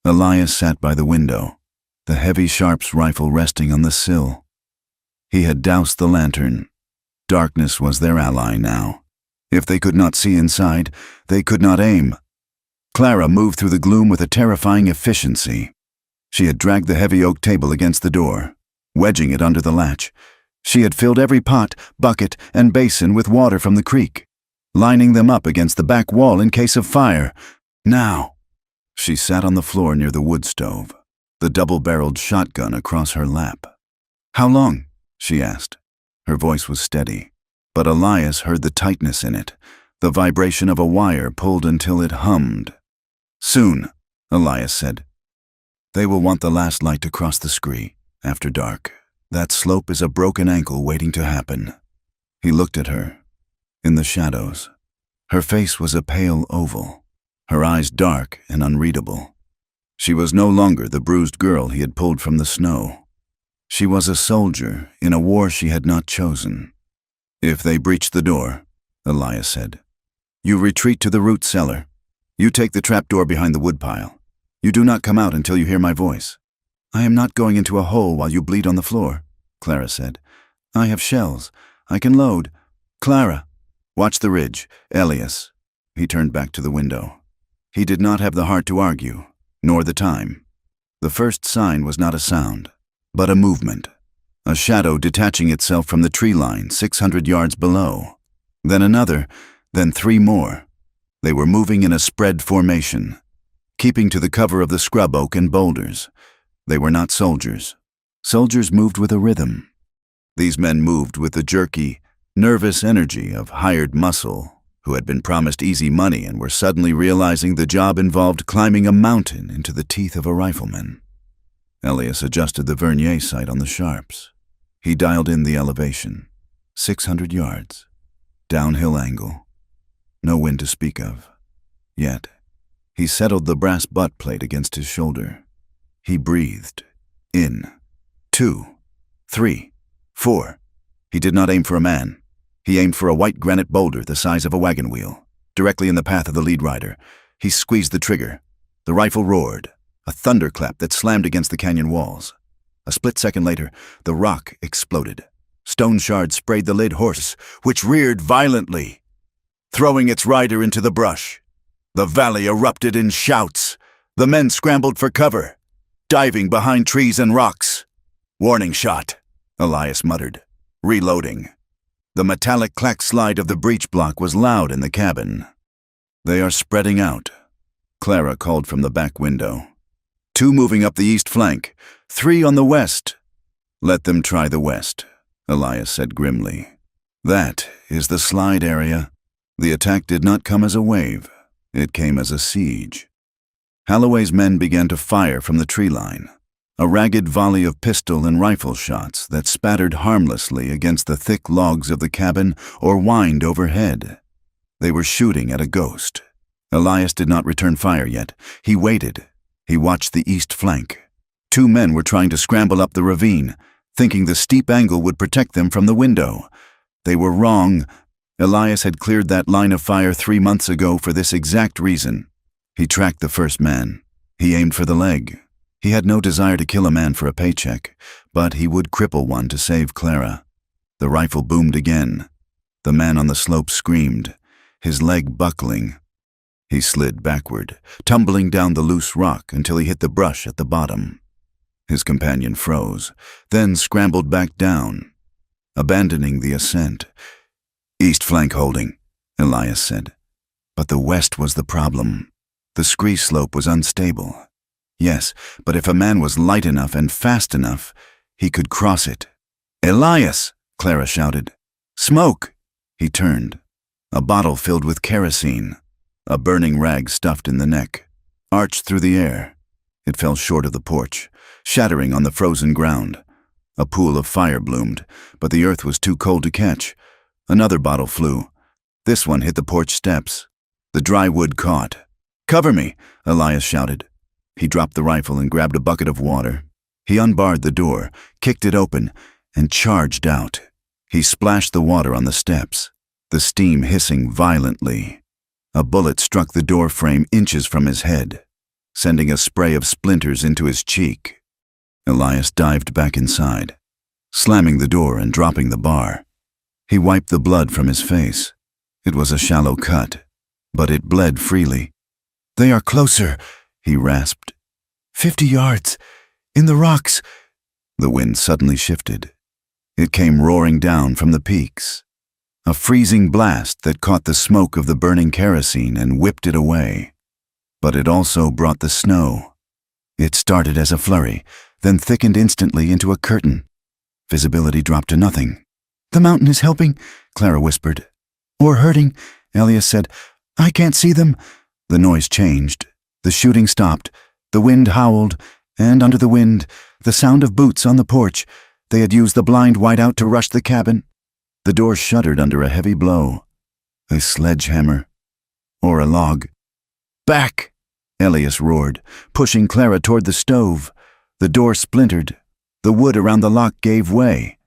Elias sat by the window, the heavy Sharps rifle resting on the sill. He had doused the lantern. Darkness was their ally now. If they could not see inside, they could not aim. Clara moved through the gloom with a terrifying efficiency. She had dragged the heavy oak table against the door, wedging it under the latch. She had filled every pot, bucket, and basin with water from the creek, lining them up against the back wall in case of fire. Now, she sat on the floor near the wood stove, the double-barreled shotgun across her lap. "How long?" she asked. Her voice was steady, but Elias heard the tightness in it, the vibration of a wire pulled until it hummed. "Soon," Elias said. "They will want the last light to cross the scree, after dark. That slope is a broken ankle waiting to happen." He looked at her. In the shadows, her face was a pale oval, her eyes dark and unreadable. She was no longer the bruised girl he had pulled from the snow. She was a soldier in a war she had not chosen. "If they breach the door," Elias said, "you retreat to the root cellar. You take the trap door behind the woodpile. You do not come out until you hear my voice." "I am not going into a hole while you bleed on the floor," Clara said. "I have shells. I can load." "Clara, watch the ridge. Elias." He turned back to the window. He did not have the heart to argue, nor the time. The first sign was not a sound, but a movement, a shadow detaching itself from the tree line 600 yards below. Then another, then 3 more. They were moving in a spread formation, keeping to the cover of the scrub oak and boulders. They were not soldiers. Soldiers moved with a rhythm. These men moved with the jerky, nervous energy of hired muscle who had been promised easy money and were suddenly realizing the job involved climbing a mountain into the teeth of a rifleman. Elias adjusted the vernier sight on the sharps. He dialed in the elevation. 600 yards. Downhill angle. No wind to speak of. Yet, he settled the brass butt plate against his shoulder. He breathed. In. 2. 3. 4. He did not aim for a man. He aimed for a white granite boulder the size of a wagon wheel, directly in the path of the lead rider. He squeezed the trigger. The rifle roared, a thunderclap that slammed against the canyon walls. A split second later, the rock exploded. Stone shards sprayed the led horse, which reared violently, throwing its rider into the brush. The valley erupted in shouts. The men scrambled for cover, diving behind trees and rocks. "Warning shot," Elias muttered, reloading. The metallic clack slide of the breech block was loud in the cabin. "They are spreading out," Clara called from the back window. "2 moving up the east flank, 3 on the west." "Let them try the west," Elias said grimly. "That is the slide area." The attack did not come as a wave. It came as a siege. Holloway's men began to fire from the tree line, a ragged volley of pistol and rifle shots that spattered harmlessly against the thick logs of the cabin or whined overhead. They were shooting at a ghost. Elias did not return fire yet. He waited. He watched the east flank. 2 men were trying to scramble up the ravine, thinking the steep angle would protect them from the window. They were wrong. Elias had cleared that line of fire 3 months ago for this exact reason. He tracked the first man. He aimed for the leg. He had no desire to kill a man for a paycheck, but he would cripple one to save Clara. The rifle boomed again. The man on the slope screamed, his leg buckling. He slid backward, tumbling down the loose rock until he hit the brush at the bottom. His companion froze, then scrambled back down, abandoning the ascent. "East flank holding," Elias said. But the west was the problem. The scree slope was unstable. Yes, but if a man was light enough and fast enough, he could cross it. "Elias!" Clara shouted. "Smoke!" He turned. A bottle filled with kerosene, a burning rag stuffed in the neck, arched through the air. It fell short of the porch, shattering on the frozen ground. A pool of fire bloomed, but the earth was too cold to catch. Another bottle flew. This one hit the porch steps. The dry wood caught. "Cover me!" Elias shouted. He dropped the rifle and grabbed a bucket of water. He unbarred the door, kicked it open, and charged out. He splashed the water on the steps, the steam hissing violently. A bullet struck the door frame inches from his head, sending a spray of splinters into his cheek. Elias dived back inside, slamming the door and dropping the bar. He wiped the blood from his face. It was a shallow cut, but it bled freely. "They are closer," he rasped. 50 yards. In the rocks." The wind suddenly shifted. It came roaring down from the peaks. A freezing blast that caught the smoke of the burning kerosene and whipped it away. But it also brought the snow. It started as a flurry, then thickened instantly into a curtain. Visibility dropped to nothing. "The mountain is helping," Clara whispered. "Or hurting," Elias said. "I can't see them." The noise changed. The shooting stopped. The wind howled, and under the wind, the sound of boots on the porch. They had used the blind whiteout to rush the cabin. The door shuddered under a heavy blow. A sledgehammer. Or a log. "Back!" Elias roared, pushing Clara toward the stove. The door splintered. The wood around the lock gave way.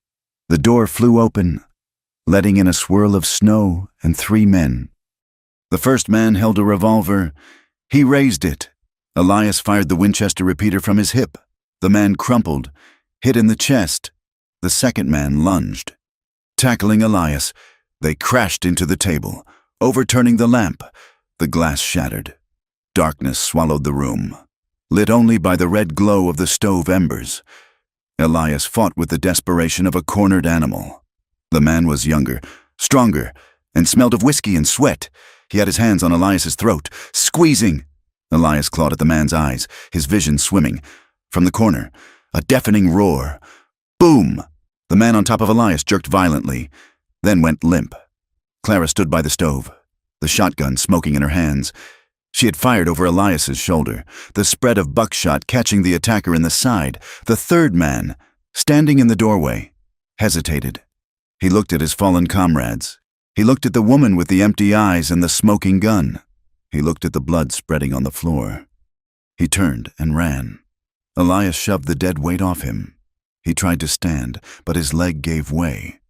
The door flew open, letting in a swirl of snow and 3 men. The first man held a revolver. He raised it. Elias fired the Winchester repeater from his hip. The man crumpled, hit in the chest. The second man lunged. Tackling Elias, they crashed into the table, overturning the lamp. The glass shattered. Darkness swallowed the room, lit only by the red glow of the stove embers. Elias fought with the desperation of a cornered animal. The man was younger, stronger, and smelled of whiskey and sweat. He had his hands on Elias's throat, squeezing. Elias clawed at the man's eyes, his vision swimming. From the corner, A deafening roar. Boom! The man on top of Elias jerked violently, then went limp. Clara stood by the stove, the shotgun smoking in her hands. She had fired over Elias's shoulder, the spread of buckshot catching the attacker in the side. The third man, standing in the doorway, hesitated. He looked at his fallen comrades. He looked at the woman with the empty eyes and the smoking gun. He looked at the blood spreading on the floor. He turned and ran. Elias shoved the dead weight off him. He tried to stand, but his leg gave way.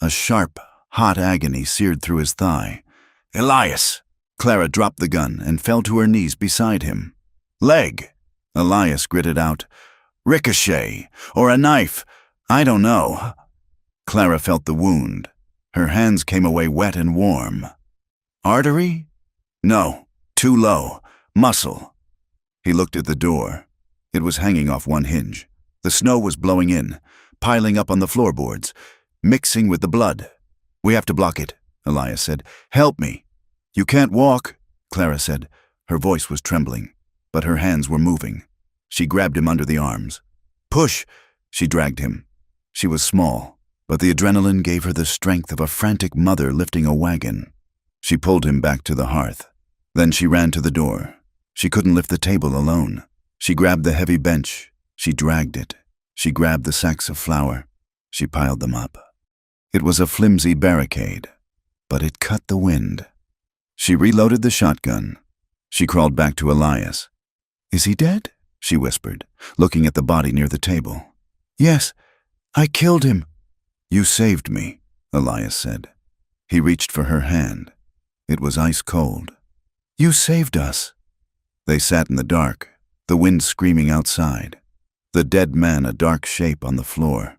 A sharp, hot agony seared through his thigh. Elias! Clara dropped the gun and fell to her knees beside him. Leg! Elias gritted out. Ricochet! Or a knife! I don't know. Clara felt the wound. Her hands came away wet and warm. Artery? No, too low. Muscle. He looked at the door. It was hanging off one hinge. The snow was blowing in, piling up on the floorboards, mixing with the blood. We have to block it, Elias said. Help me. You can't walk, Clara said. Her voice was trembling, but her hands were moving. She grabbed him under the arms. Push! She dragged him. She was small, but the adrenaline gave her the strength of a frantic mother lifting a wagon. She pulled him back to the hearth. Then she ran to the door. She couldn't lift the table alone. She grabbed the heavy bench. She dragged it. She grabbed the sacks of flour. She piled them up. It was a flimsy barricade, but it cut the wind. She reloaded the shotgun. She crawled back to Elias. Is he dead? She whispered, looking at the body near the table. Yes, I killed him. You saved me, Elias said. He reached for her hand. It was ice cold. You saved us. They sat in the dark, the wind screaming outside. The dead man a dark shape on the floor.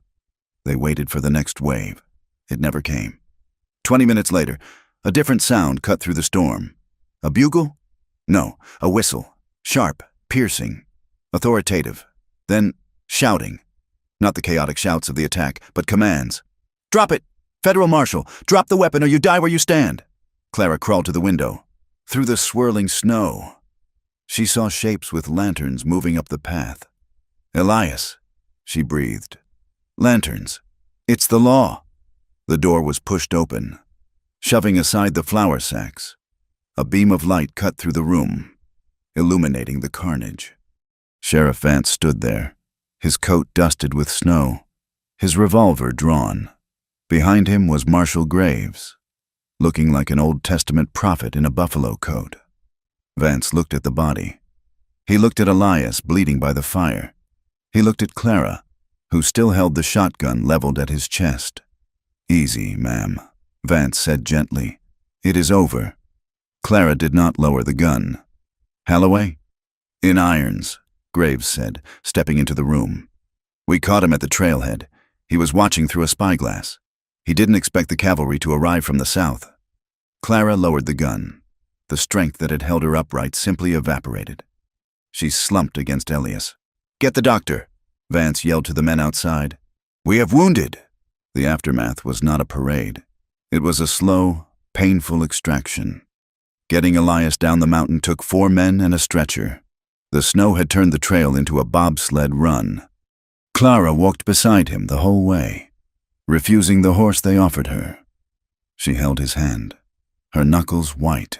They waited for the next wave. It never came. 20 minutes later, a different sound cut through the storm. A bugle? No, a whistle. Sharp, piercing, authoritative. Then shouting. Not the chaotic shouts of the attack, but commands. Drop it! Federal Marshal, drop the weapon or you die where you stand! Clara crawled to the window. Through the swirling snow, she saw shapes with lanterns moving up the path. Elias, she breathed. Lanterns. It's the law. The door was pushed open, shoving aside the flour sacks. A beam of light cut through the room, illuminating the carnage. Sheriff Vance stood there, his coat dusted with snow, his revolver drawn. Behind him was Marshal Graves, looking like an Old Testament prophet in a buffalo coat. Vance looked at the body. He looked at Elias bleeding by the fire. He looked at Clara, who still held the shotgun leveled at his chest. Easy, ma'am, Vance said gently. It is over. Clara did not lower the gun. Halloway? In irons, Graves said, stepping into the room. We caught him at the trailhead. He was watching through a spyglass. He didn't expect the cavalry to arrive from the south. Clara lowered the gun. The strength that had held her upright simply evaporated. She slumped against Elias. Get the doctor, Vance yelled to the men outside. We have wounded. The aftermath was not a parade. It was a slow, painful extraction. Getting Elias down the mountain took 4 men and a stretcher. The snow had turned the trail into a bobsled run. Clara walked beside him the whole way, refusing the horse they offered her. She held his hand, her knuckles white.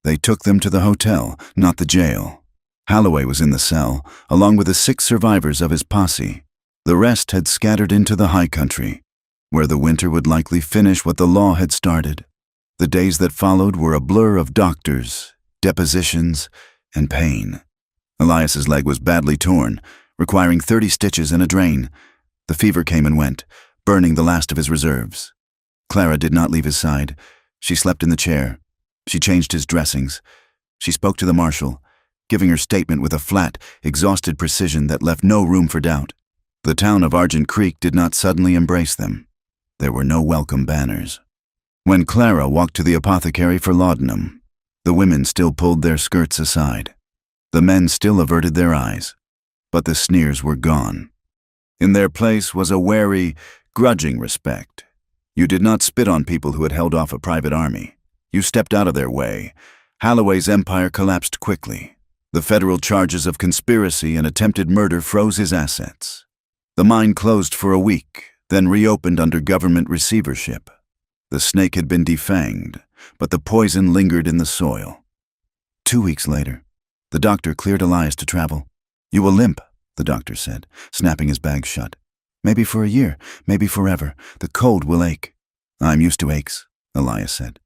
They took them to the hotel, not the jail. Halloway was in the cell, along with the 6 survivors of his posse. The rest had scattered into the high country, where the winter would likely finish what the law had started. The days that followed were a blur of doctors, depositions, and pain. Elias's leg was badly torn, requiring 30 stitches and a drain. The fever came and went, burning the last of his reserves. Clara did not leave his side. She slept in the chair. She changed his dressings. She spoke to the marshal, giving her statement with a flat, exhausted precision that left no room for doubt. The town of Argent Creek did not suddenly embrace them. There were no welcome banners. When Clara walked to the apothecary for laudanum, the women still pulled their skirts aside. The men still averted their eyes, but the sneers were gone. In their place was a wary, grudging respect. You did not spit on people who had held off a private army. You stepped out of their way. Halloway's empire collapsed quickly. The federal charges of conspiracy and attempted murder froze his assets. The mine closed for a week, then reopened under government receivership. The snake had been defanged, but the poison lingered in the soil. 2 weeks later, the doctor cleared Elias to travel. "You will limp," the doctor said, snapping his bag shut. "Maybe for a year, maybe forever. The cold will ache." "I'm used to aches," Elias said.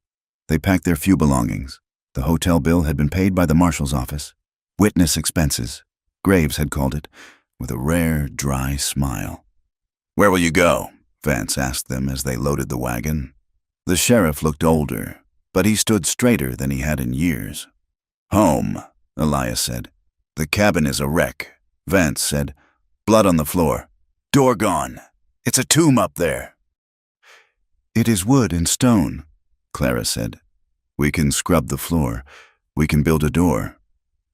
They packed their few belongings. The hotel bill had been paid by the marshal's office. Witness expenses, Graves had called it, with a rare, dry smile. "Where will you go?" Vance asked them as they loaded the wagon. The sheriff looked older, but he stood straighter than he had in years. "Home," Elias said. "The cabin is a wreck," Vance said. "Blood on the floor. Door gone. It's a tomb up there." "It is wood and stone," Clara said. "We can scrub the floor. We can build a door."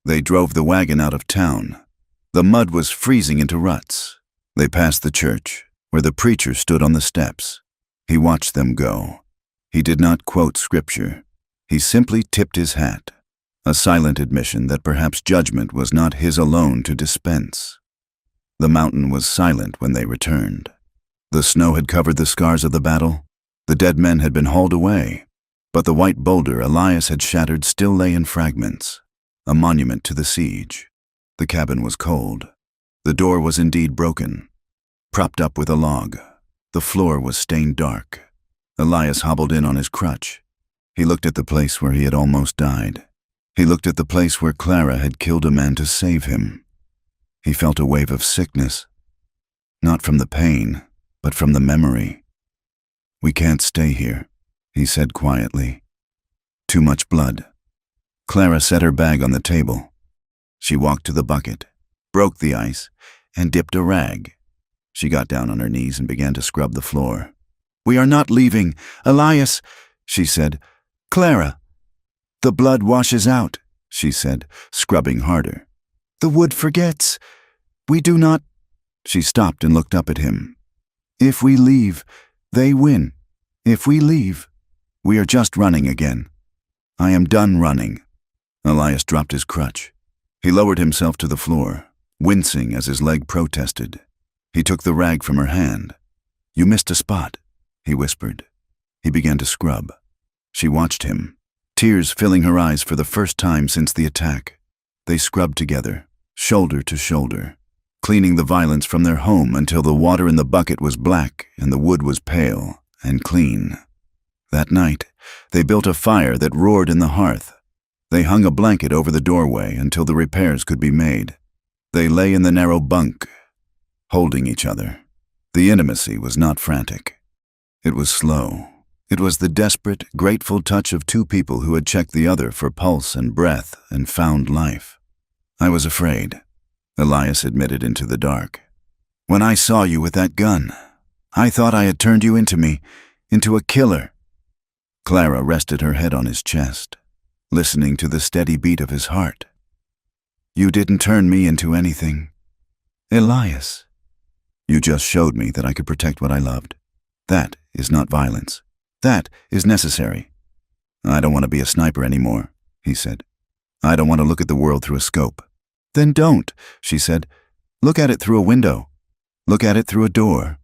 They drove the wagon out of town. The mud was freezing into ruts. They passed the church, where the preacher stood on the steps. He watched them go. He did not quote scripture. He simply tipped his hat, a silent admission that perhaps judgment was not his alone to dispense. The mountain was silent when they returned. The snow had covered the scars of the battle. The dead men had been hauled away, but the white boulder Elias had shattered still lay in fragments, a monument to the siege. The cabin was cold. The door was indeed broken, propped up with a log. The floor was stained dark. Elias hobbled in on his crutch. He looked at the place where he had almost died. He looked at the place where Clara had killed a man to save him. He felt a wave of sickness, not from the pain, but from the memory. "We can't stay here," he said quietly. "Too much blood." Clara set her bag on the table. She walked to the bucket, broke the ice, and dipped a rag. She got down on her knees and began to scrub the floor. "We are not leaving. Elias," she said. "Clara." "The blood washes out," she said, scrubbing harder. "The wood forgets. We do not—" She stopped and looked up at him. "If we leave, they win. If we leave, we are just running again. I am done running." Elias dropped his crutch. He lowered himself to the floor, wincing as his leg protested. He took the rag from her hand. "You missed a spot," he whispered. He began to scrub. She watched him, tears filling her eyes for the first time since the attack. They scrubbed together, shoulder to shoulder, cleaning the violence from their home until the water in the bucket was black and the wood was pale and clean. That night, they built a fire that roared in the hearth. They hung a blanket over the doorway until the repairs could be made. They lay in the narrow bunk, holding each other. The intimacy was not frantic. It was slow. It was the desperate, grateful touch of two people who had checked the other for pulse and breath and found life. "I was afraid," Elias admitted into the dark. "When I saw you with that gun, I thought I had turned you into me, into a killer." Clara rested her head on his chest, listening to the steady beat of his heart. "You didn't turn me into anything, Elias. You just showed me that I could protect what I loved. That is not violence. That is necessary. I don't want to be a sniper anymore," he said. "I don't want to look at the world through a scope." "Then don't," she said. "Look at it through a window. Look at it through a door."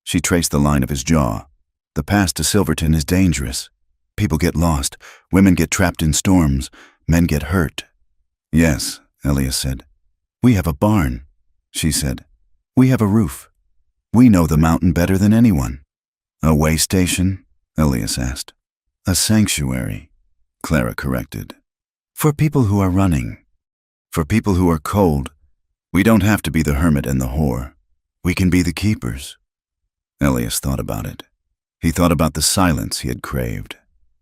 She traced the line of his jaw. "The path to Silverton is dangerous. People get lost. Women get trapped in storms. Men get hurt." "Yes," Elias said. "We have a barn," she said. "We have a roof. We know the mountain better than anyone." "A way station?" Elias asked. "A sanctuary," Clara corrected. "For people who are running. For people who are cold. We don't have to be the hermit and the whore. We can be the keepers." Elias thought about it. He thought about the silence he had craved,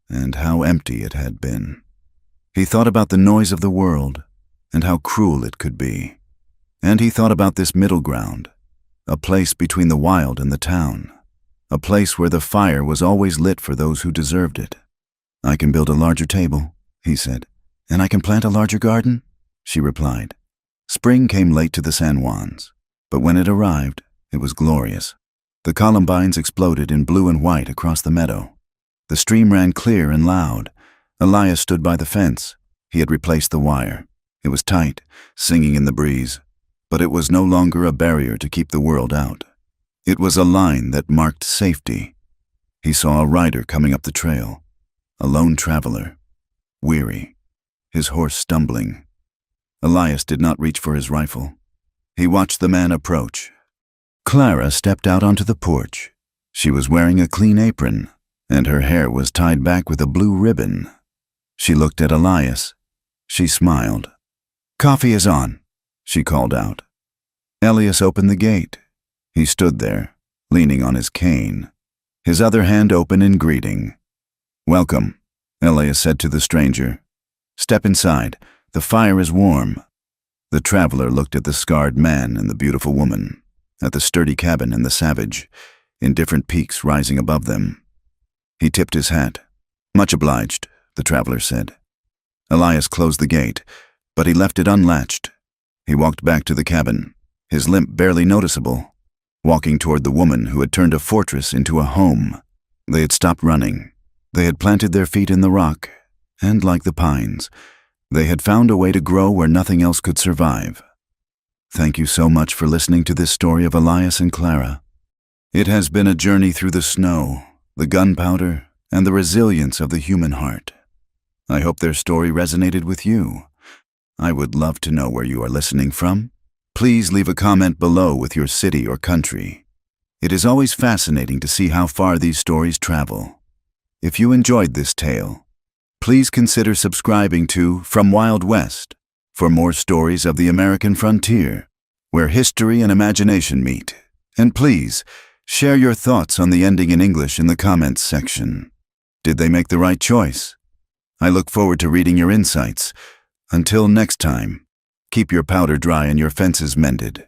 and how empty it had been. He thought about the noise of the world, and how cruel it could be. And he thought about this middle ground, a place between the wild and the town, a place where the fire was always lit for those who deserved it. "I can build a larger table," he said. "And I can plant a larger garden," she replied. Spring came late to the San Juans, but when it arrived, it was glorious. The columbines exploded in blue and white across the meadow. The stream ran clear and loud. Elias stood by the fence. He had replaced the wire. It was tight, singing in the breeze. but it was no longer a barrier to keep the world out. It was a line that marked safety. He saw a rider coming up the trail, a lone traveler, weary, his horse stumbling. Elias did not reach for his rifle. He watched the man approach. Clara stepped out onto the porch. She was wearing a clean apron, and her hair was tied back with a blue ribbon. She looked at Elias. She smiled. "Coffee is on," she called out. Elias opened the gate. He stood there, leaning on his cane, his other hand open in greeting. "Welcome," Elias said to the stranger. "Step inside. The fire is warm." The traveler looked at the scarred man and the beautiful woman, at the sturdy cabin and the savage, in different peaks rising above them. He tipped his hat. "Much obliged," the traveler said. Elias closed the gate, but he left it unlatched. He walked back to the cabin, his limp barely noticeable, walking toward the woman who had turned a fortress into a home. They had stopped running. They had planted their feet in the rock, and like the pines, they had found a way to grow where nothing else could survive. Thank you so much for listening to this story of Elias and Clara. It has been a journey through the snow, the gunpowder, and the resilience of the human heart. I hope their story resonated with you. I would love to know where you are listening from. Please leave a comment below with your city or country. It is always fascinating to see how far these stories travel. If you enjoyed this tale, please consider subscribing to From Wild West for more stories of the American frontier, where history and imagination meet. And please, share your thoughts on the ending in English in the comments section. Did they make the right choice? I look forward to reading your insights. Until next time, keep your powder dry and your fences mended.